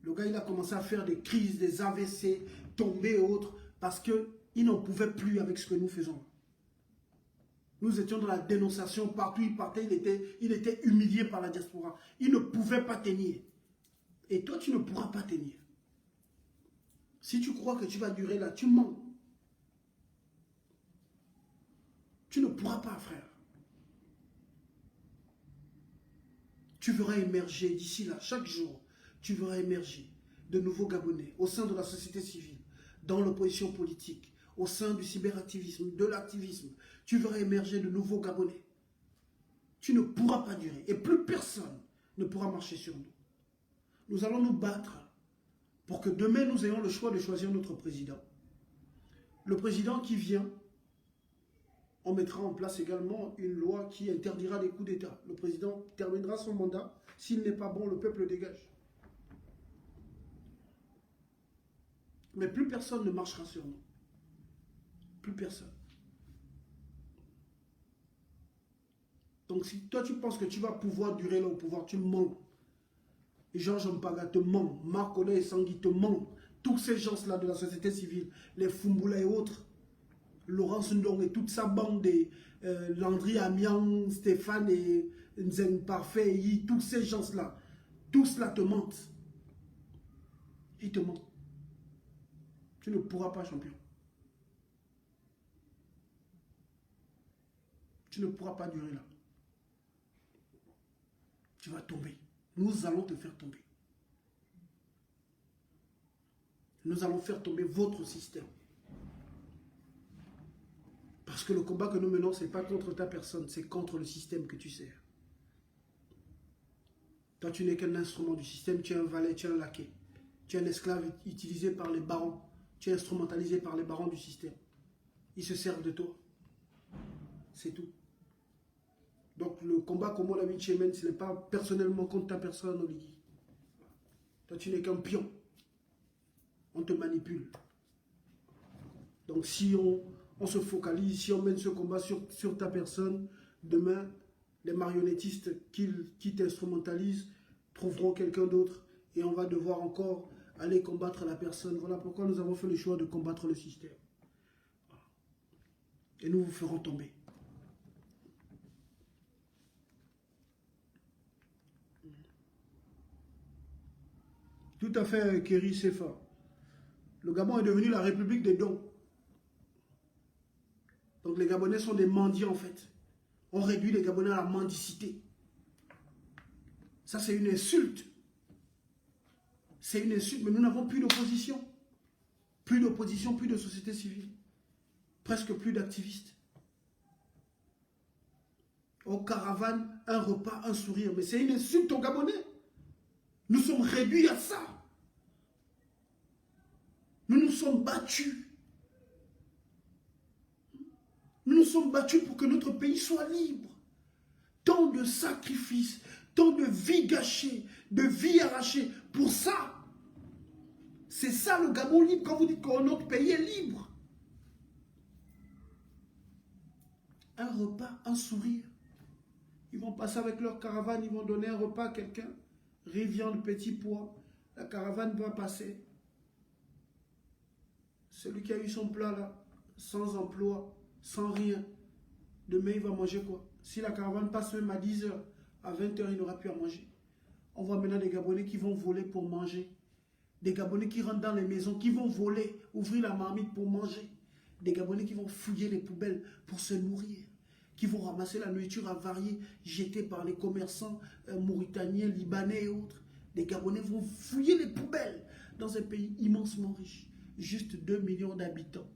Le gars, il a commencé à faire des crises, des AVC, tomber et autres, parce qu'il n'en pouvait plus avec ce que nous faisons. Nous étions dans la dénonciation, partout il partait, il était humilié par la diaspora. Il ne pouvait pas tenir. Et toi, tu ne pourras pas tenir. Si tu crois que tu vas durer là, tu mens. Tu ne pourras pas, frère. Tu verras émerger d'ici là, chaque jour, tu verras émerger de nouveaux Gabonais au sein de la société civile, dans l'opposition politique, au sein du cyberactivisme, de l'activisme. Tu verras émerger de nouveaux Gabonais. Tu ne pourras pas durer et plus personne ne pourra marcher sur nous. Nous allons nous battre pour que demain nous ayons le choix de choisir notre président. Le président qui vient, on mettra en place également une loi qui interdira les coups d'État. Le président terminera son mandat. S'il n'est pas bon, le peuple le dégage. Mais plus personne ne marchera sur nous. Plus personne. Donc si toi tu penses que tu vas pouvoir durer là au pouvoir, tu mens. Georges Mpaga te ment. Marc Olé et Sangui te ment. Tous ces gens-là de la société civile, les Fumboula et autres, Laurence Ndong et toute sa bande, Landry Amian, Stéphane et Nzen Parfait, tous ces gens-là, tous là te mentent. Ils te mentent. Tu ne pourras pas, champion. Tu ne pourras pas durer là. Tu vas tomber. Nous allons te faire tomber. Nous allons faire tomber votre système. Parce que le combat que nous menons, ce n'est pas contre ta personne, c'est contre le système que tu sers. Toi, tu n'es qu'un instrument du système, tu es un valet, tu es un laquais. Tu es un esclave utilisé par les barons. Tu es instrumentalisé par les barons du système. Ils se servent de toi. C'est tout. Donc le combat comme on a vu chez Men, ce n'est pas personnellement contre ta personne, Oligui. Toi, tu n'es qu'un pion. On te manipule. Donc si on se focalise, si on mène ce combat sur ta personne, demain, les marionnettistes qui t'instrumentalisent trouveront quelqu'un d'autre et on va devoir encore aller combattre la personne. Voilà pourquoi nous avons fait le choix de combattre le système. Et nous vous ferons tomber. Tout à fait, Kéry Sefa. Le Gabon est devenu la République des dons. Donc les Gabonais sont des mendiants en fait. On réduit les Gabonais à la mendicité. Ça c'est une insulte. C'est une insulte, mais nous n'avons plus d'opposition. Plus d'opposition, plus de société civile. Presque plus d'activistes. Aux caravanes, un repas, un sourire. Mais c'est une insulte aux Gabonais. Nous sommes réduits à ça. Nous nous sommes battus. Nous nous sommes battus pour que notre pays soit libre. Tant de sacrifices, tant de vies gâchées, de vies arrachées. Pour ça, c'est ça le Gabon libre quand vous dites que notre pays est libre. Un repas, un sourire. Ils vont passer avec leur caravane, ils vont donner un repas à quelqu'un. Riz, viande, petit pois. La caravane va passer. Celui qui a eu son plat là, sans emploi, sans rien, demain il va manger quoi? Si la caravane passe même à 10 h, à 20 h, il n'aura plus à manger. On voit maintenant des Gabonais qui vont voler pour manger. Des Gabonais qui rentrent dans les maisons, qui vont voler, ouvrir la marmite pour manger. Des Gabonais qui vont fouiller les poubelles pour se nourrir. Qui vont ramasser la nourriture avariée jetée par les commerçants mauritaniens, libanais et autres. Des Gabonais vont fouiller les poubelles dans un pays immensement riche. Juste 2 millions d'habitants.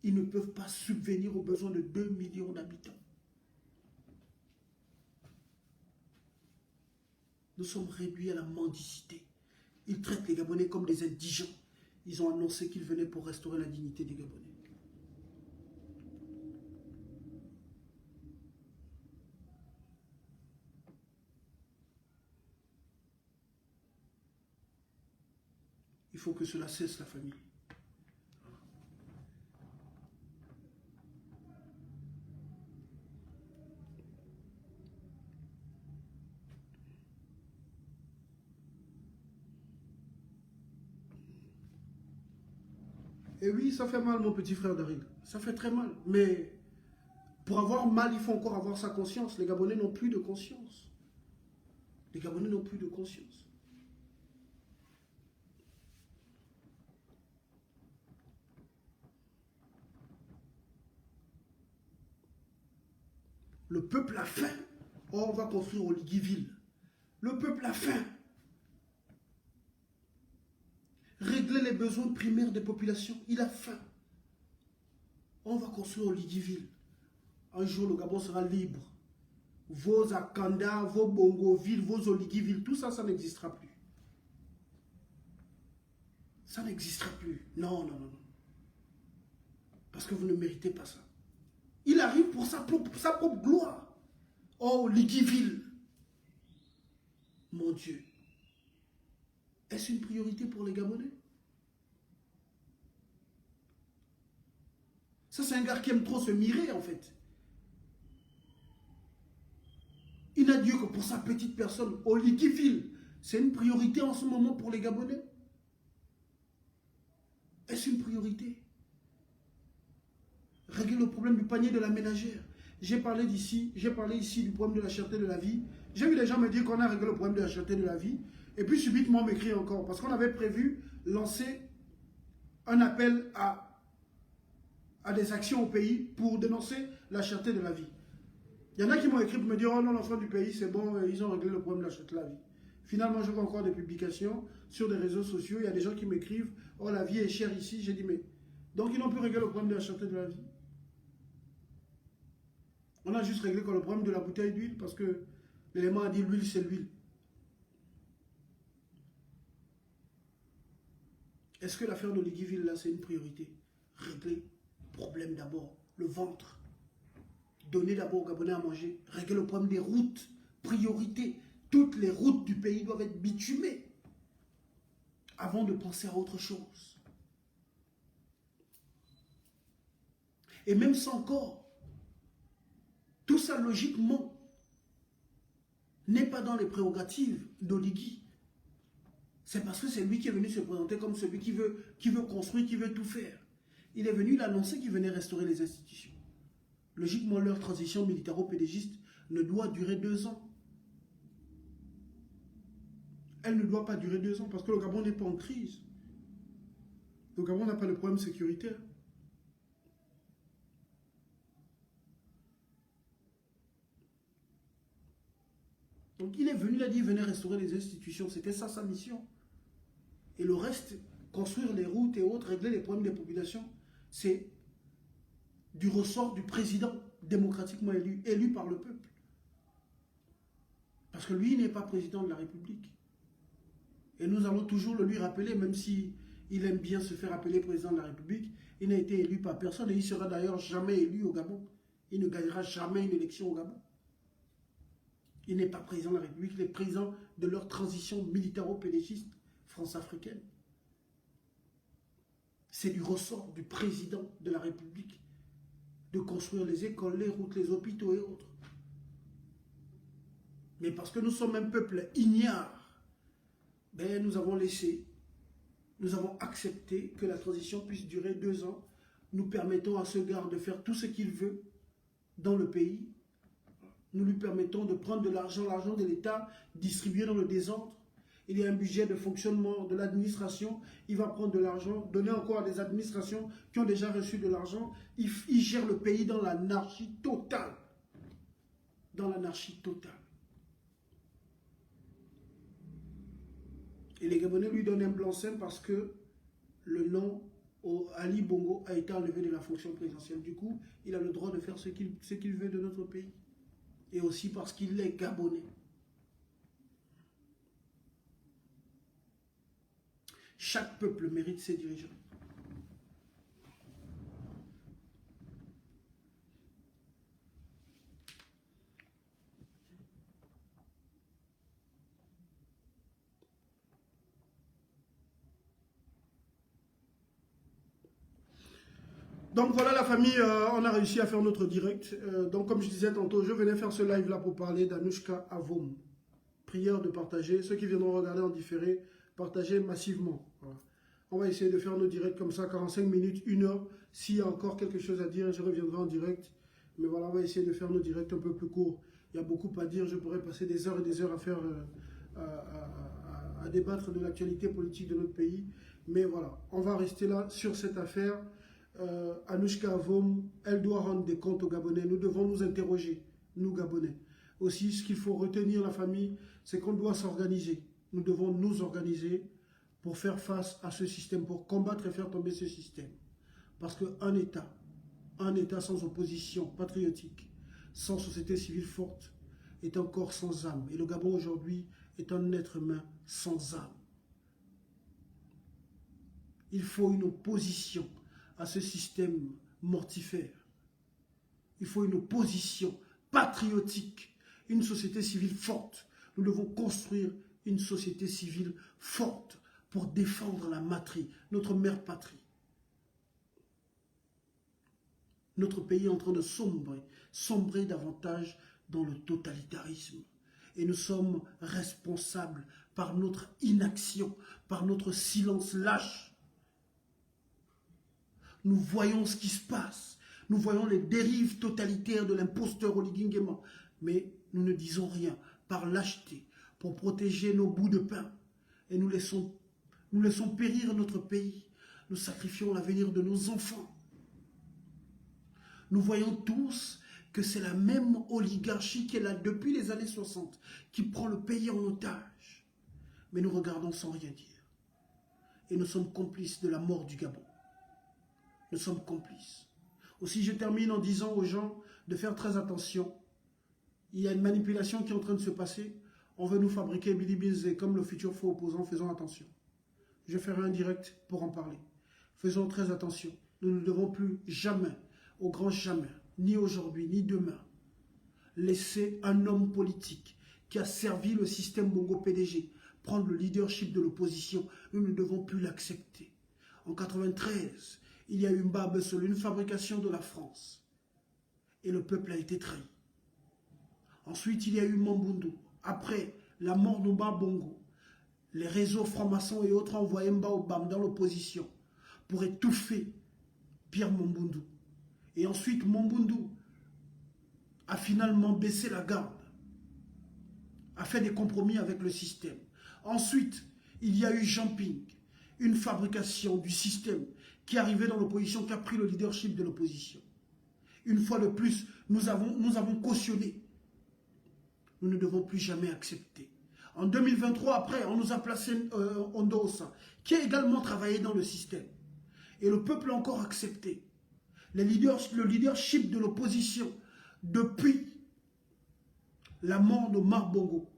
Ils ne peuvent pas subvenir aux besoins de 2 millions d'habitants. Nous sommes réduits à la mendicité. Ils traitent les Gabonais comme des indigents. Ils ont annoncé qu'ils venaient pour restaurer la dignité des Gabonais. Il faut que cela cesse, la famille. Et oui, ça fait mal, mon petit frère Daryl. Ça fait très mal. Mais pour avoir mal, il faut encore avoir sa conscience. Les Gabonais n'ont plus de conscience. Les Gabonais n'ont plus de conscience. Le peuple a faim. Oh, on va construire Oligiville. Le peuple a faim. Régler les besoins primaires des populations. Il a faim. On va construire Oligiville. Un jour, le Gabon sera libre. Vos Akanda, vos Bongovilles, vos Oligiville, tout ça, ça n'existera plus. Ça n'existera plus. Non, non, non, non. Parce que vous ne méritez pas ça. Il arrive pour sa propre gloire. Oh, Oligiville. Mon Dieu. Est-ce une priorité pour les Gabonais? Ça, c'est un gars qui aime trop se mirer, en fait. Il n'a Dieu que pour sa petite personne. Oligiville, c'est une priorité en ce moment pour les Gabonais? Est-ce une priorité? Régler le problème du panier de la ménagère. j'ai parlé d'ici, j'ai parlé ici du problème de la cherté de la vie. J'ai vu les gens me dire qu'on a réglé le problème de la cherté de la vie. Et puis subitement, on m'écrit encore. Parce qu'on avait prévu lancer un appel à des actions au pays pour dénoncer la cherté de la vie. Il y en a qui m'ont écrit pour me dire, oh non, l'enfant du pays, c'est bon, ils ont réglé le problème de la cherté de la vie. Finalement, je vois encore des publications sur des réseaux sociaux. Il y a des gens qui m'écrivent, oh, la vie est chère ici. J'ai dit, mais donc ils n'ont plus réglé le problème de la cherté de la vie. On a juste réglé le problème de la bouteille d'huile parce que l'élément a dit l'huile, c'est l'huile. Est-ce que l'affaire de Liguiville, là, c'est une priorité? Régler le problème d'abord, le ventre. Donner d'abord aux Gabonais à manger. Régler le problème des routes. Priorité. Toutes les routes du pays doivent être bitumées avant de penser à autre chose. Et même sans encore, tout ça logiquement n'est pas dans les prérogatives d'Oligui. C'est parce que c'est lui qui est venu se présenter comme celui qui veut construire, qui veut tout faire. Il est venu l'annoncer qu'il venait restaurer les institutions. Logiquement, leur transition militaro-pédégiste ne doit durer 2 ans. Elle ne doit pas durer 2 ans parce que le Gabon n'est pas en crise. Le Gabon n'a pas de problème sécuritaire. Donc il est venu, il a dit, il venait restaurer les institutions. C'était ça sa mission. Et le reste, construire les routes et autres, régler les problèmes des populations, c'est du ressort du président démocratiquement élu par le peuple. Parce que lui, il n'est pas président de la République. Et nous allons toujours le lui rappeler, même si il aime bien se faire appeler président de la République, il n'a été élu par personne et il sera d'ailleurs jamais élu au Gabon. Il ne gagnera jamais une élection au Gabon. Il n'est pas président de la République, il est président de leur transition militaro-pédégiste france-africaine. C'est du ressort du président de la République de construire les écoles, les routes, les hôpitaux et autres. Mais parce que nous sommes un peuple ignare, ben nous avons laissé, nous avons accepté que la transition puisse durer 2 ans. Nous permettons à ce gars de faire tout ce qu'il veut dans le pays. Nous lui permettons de prendre de l'argent de l'État, distribué dans le désordre. Il y a un budget de fonctionnement de l'administration. Il va prendre de l'argent, donner encore à des administrations qui ont déjà reçu de l'argent. Il gère le pays dans l'anarchie totale. Dans l'anarchie totale. Et les Gabonais lui donnent un blanc-seing parce que le nom Ali Bongo a été enlevé de la fonction présidentielle. Du coup, il a le droit de faire ce qu'il veut de notre pays. Et aussi parce qu'il est Gabonais. Chaque peuple mérite ses dirigeants. Donc voilà la famille, on a réussi à faire notre direct. Donc comme je disais tantôt, je venais faire ce live là pour parler d'Anouchka Avom. Prière de partager. Ceux qui viendront regarder en différé, partagez massivement. Voilà. On va essayer de faire nos directs comme ça, 45 minutes, 1 heure. S'il y a encore quelque chose à dire, je reviendrai en direct. Mais voilà, on va essayer de faire nos directs un peu plus courts. Il y a beaucoup à dire, je pourrais passer des heures et des heures à faire, à débattre de l'actualité politique de notre pays. Mais voilà, on va rester là sur cette affaire. Anouchka Avom, elle doit rendre des comptes aux Gabonais. Nous devons nous interroger, nous Gabonais. Aussi, ce qu'il faut retenir, la famille, c'est qu'on doit s'organiser. Nous devons nous organiser pour faire face à ce système, pour combattre et faire tomber ce système. Parce qu'un État sans opposition patriotique, sans société civile forte, est encore sans âme. Et le Gabon aujourd'hui est un être humain sans âme. Il faut une opposition à ce système mortifère. Il faut une opposition patriotique, une société civile forte. Nous devons construire une société civile forte pour défendre la patrie, notre mère patrie. Notre pays est en train de sombrer davantage dans le totalitarisme. Et nous sommes responsables par notre inaction, par notre silence lâche. Nous voyons ce qui se passe. Nous voyons les dérives totalitaires de l'imposteur Oligui Nguema. Mais nous ne disons rien par lâcheté pour protéger nos bouts de pain. Et nous laissons périr notre pays. Nous sacrifions l'avenir de nos enfants. Nous voyons tous que c'est la même oligarchie qui est là depuis les années 60 qui prend le pays en otage. Mais nous regardons sans rien dire. Et nous sommes complices de la mort du Gabon. Nous sommes complices. Aussi, je termine en disant aux gens de faire très attention. Il y a une manipulation qui est en train de se passer. On veut nous fabriquer Billy Bilzé comme le futur faux opposant. Faisons attention. Je ferai un direct pour en parler. Faisons très attention. Nous ne devons plus jamais, au grand jamais, ni aujourd'hui, ni demain, laisser un homme politique qui a servi le système Bongo PDG prendre le leadership de l'opposition. Nous ne devons plus l'accepter. En 1993, il y a eu Mba Solo, une fabrication de la France. Et le peuple a été trahi. Ensuite, il y a eu Mombundu. Après la mort de Mba Bongo, les réseaux francs-maçons et autres ont envoyé Mba Obam dans l'opposition pour étouffer Pierre Mombundu. Et ensuite, Mombundu a finalement baissé la garde, a fait des compromis avec le système. Ensuite, il y a eu Jean-Ping, une fabrication du système qui est arrivée dans l'opposition, qui a pris le leadership de l'opposition. Une fois de plus, nous avons cautionné. Nous ne devons plus jamais accepter. En 2023, après, on nous a placé Ondosa, qui a également travaillé dans le système. Et le peuple a encore accepté. Le leadership de l'opposition, depuis la mort de Omar Bongo,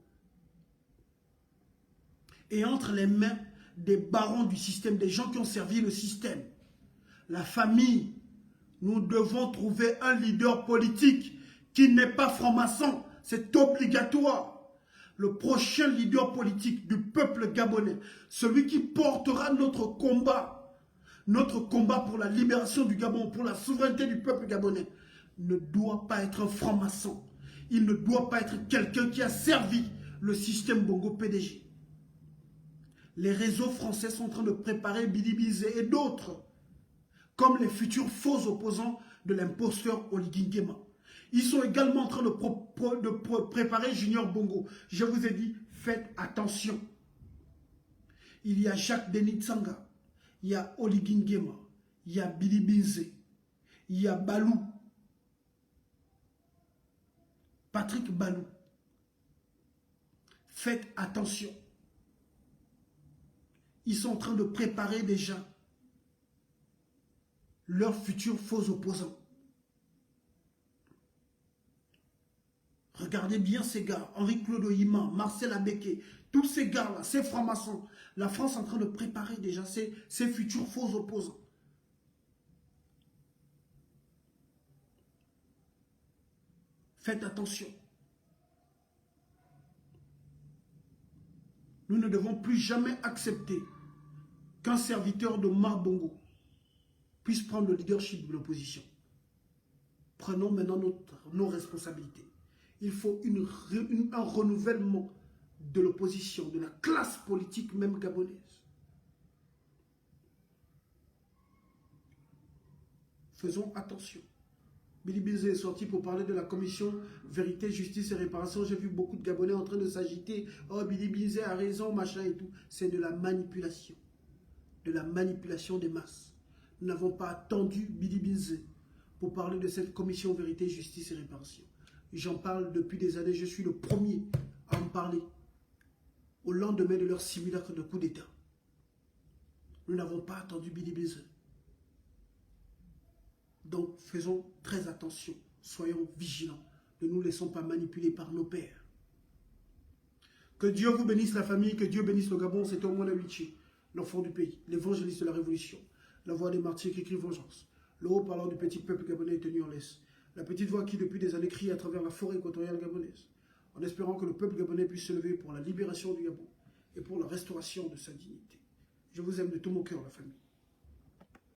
est entre les mains des barons du système, des gens qui ont servi le système. La famille, nous devons trouver un leader politique qui n'est pas franc-maçon. C'est obligatoire. Le prochain leader politique du peuple gabonais, celui qui portera notre combat pour la libération du Gabon, pour la souveraineté du peuple gabonais, ne doit pas être un franc-maçon. Il ne doit pas être quelqu'un qui a servi le système Bongo PDG. Les réseaux français sont en train de préparer Billy Bilzé et d'autres, comme les futurs faux opposants de l'imposteur Oligui Nguema. Ils sont également en train de préparer Junior Bongo. Je vous ai dit, faites attention. Il y a Jacques Denis Tsanga, il y a Oligui Nguema, il y a Billy Bilzé, il y a Balou, Patrick Balou. Faites attention. Ils sont en train de préparer déjà leurs futurs faux opposants. Regardez bien ces gars, Henri-Claude Oyima, Marcel Abeke, tous ces gars-là, ces francs-maçons. La France est en train de préparer déjà ses futurs faux opposants. Faites attention. Nous ne devons plus jamais accepter qu'un serviteur de Omar Bongo puisse prendre le leadership de l'opposition. Prenons maintenant nos responsabilités. Il faut un renouvellement de l'opposition, de la classe politique même gabonaise. Faisons attention. Billy Bilzé est sorti pour parler de la commission Vérité, Justice et Réparation. J'ai vu beaucoup de Gabonais en train de s'agiter. Oh, Billy Bilzé a raison, machin et tout. C'est de la manipulation. De la manipulation des masses. Nous n'avons pas attendu Billy Bilzé pour parler de cette commission Vérité, Justice et Réparation. J'en parle depuis des années. Je suis le premier à en parler. Au lendemain de leur simulacre de coup d'État. Nous n'avons pas attendu Billy Bilzé. Donc, faisons très attention. Soyons vigilants. Ne nous laissons pas manipuler par nos pères. Que Dieu vous bénisse la famille, que Dieu bénisse le Gabon. C'est Omwana Wichi, l'enfant du pays, l'évangéliste de la révolution, la voix des martyrs qui crie vengeance. Le haut-parleur du petit peuple gabonais est tenu en laisse. La petite voix qui, depuis des années, crie à travers la forêt équatoriale gabonaise, en espérant que le peuple gabonais puisse se lever pour la libération du Gabon et pour la restauration de sa dignité. Je vous aime de tout mon cœur, la famille.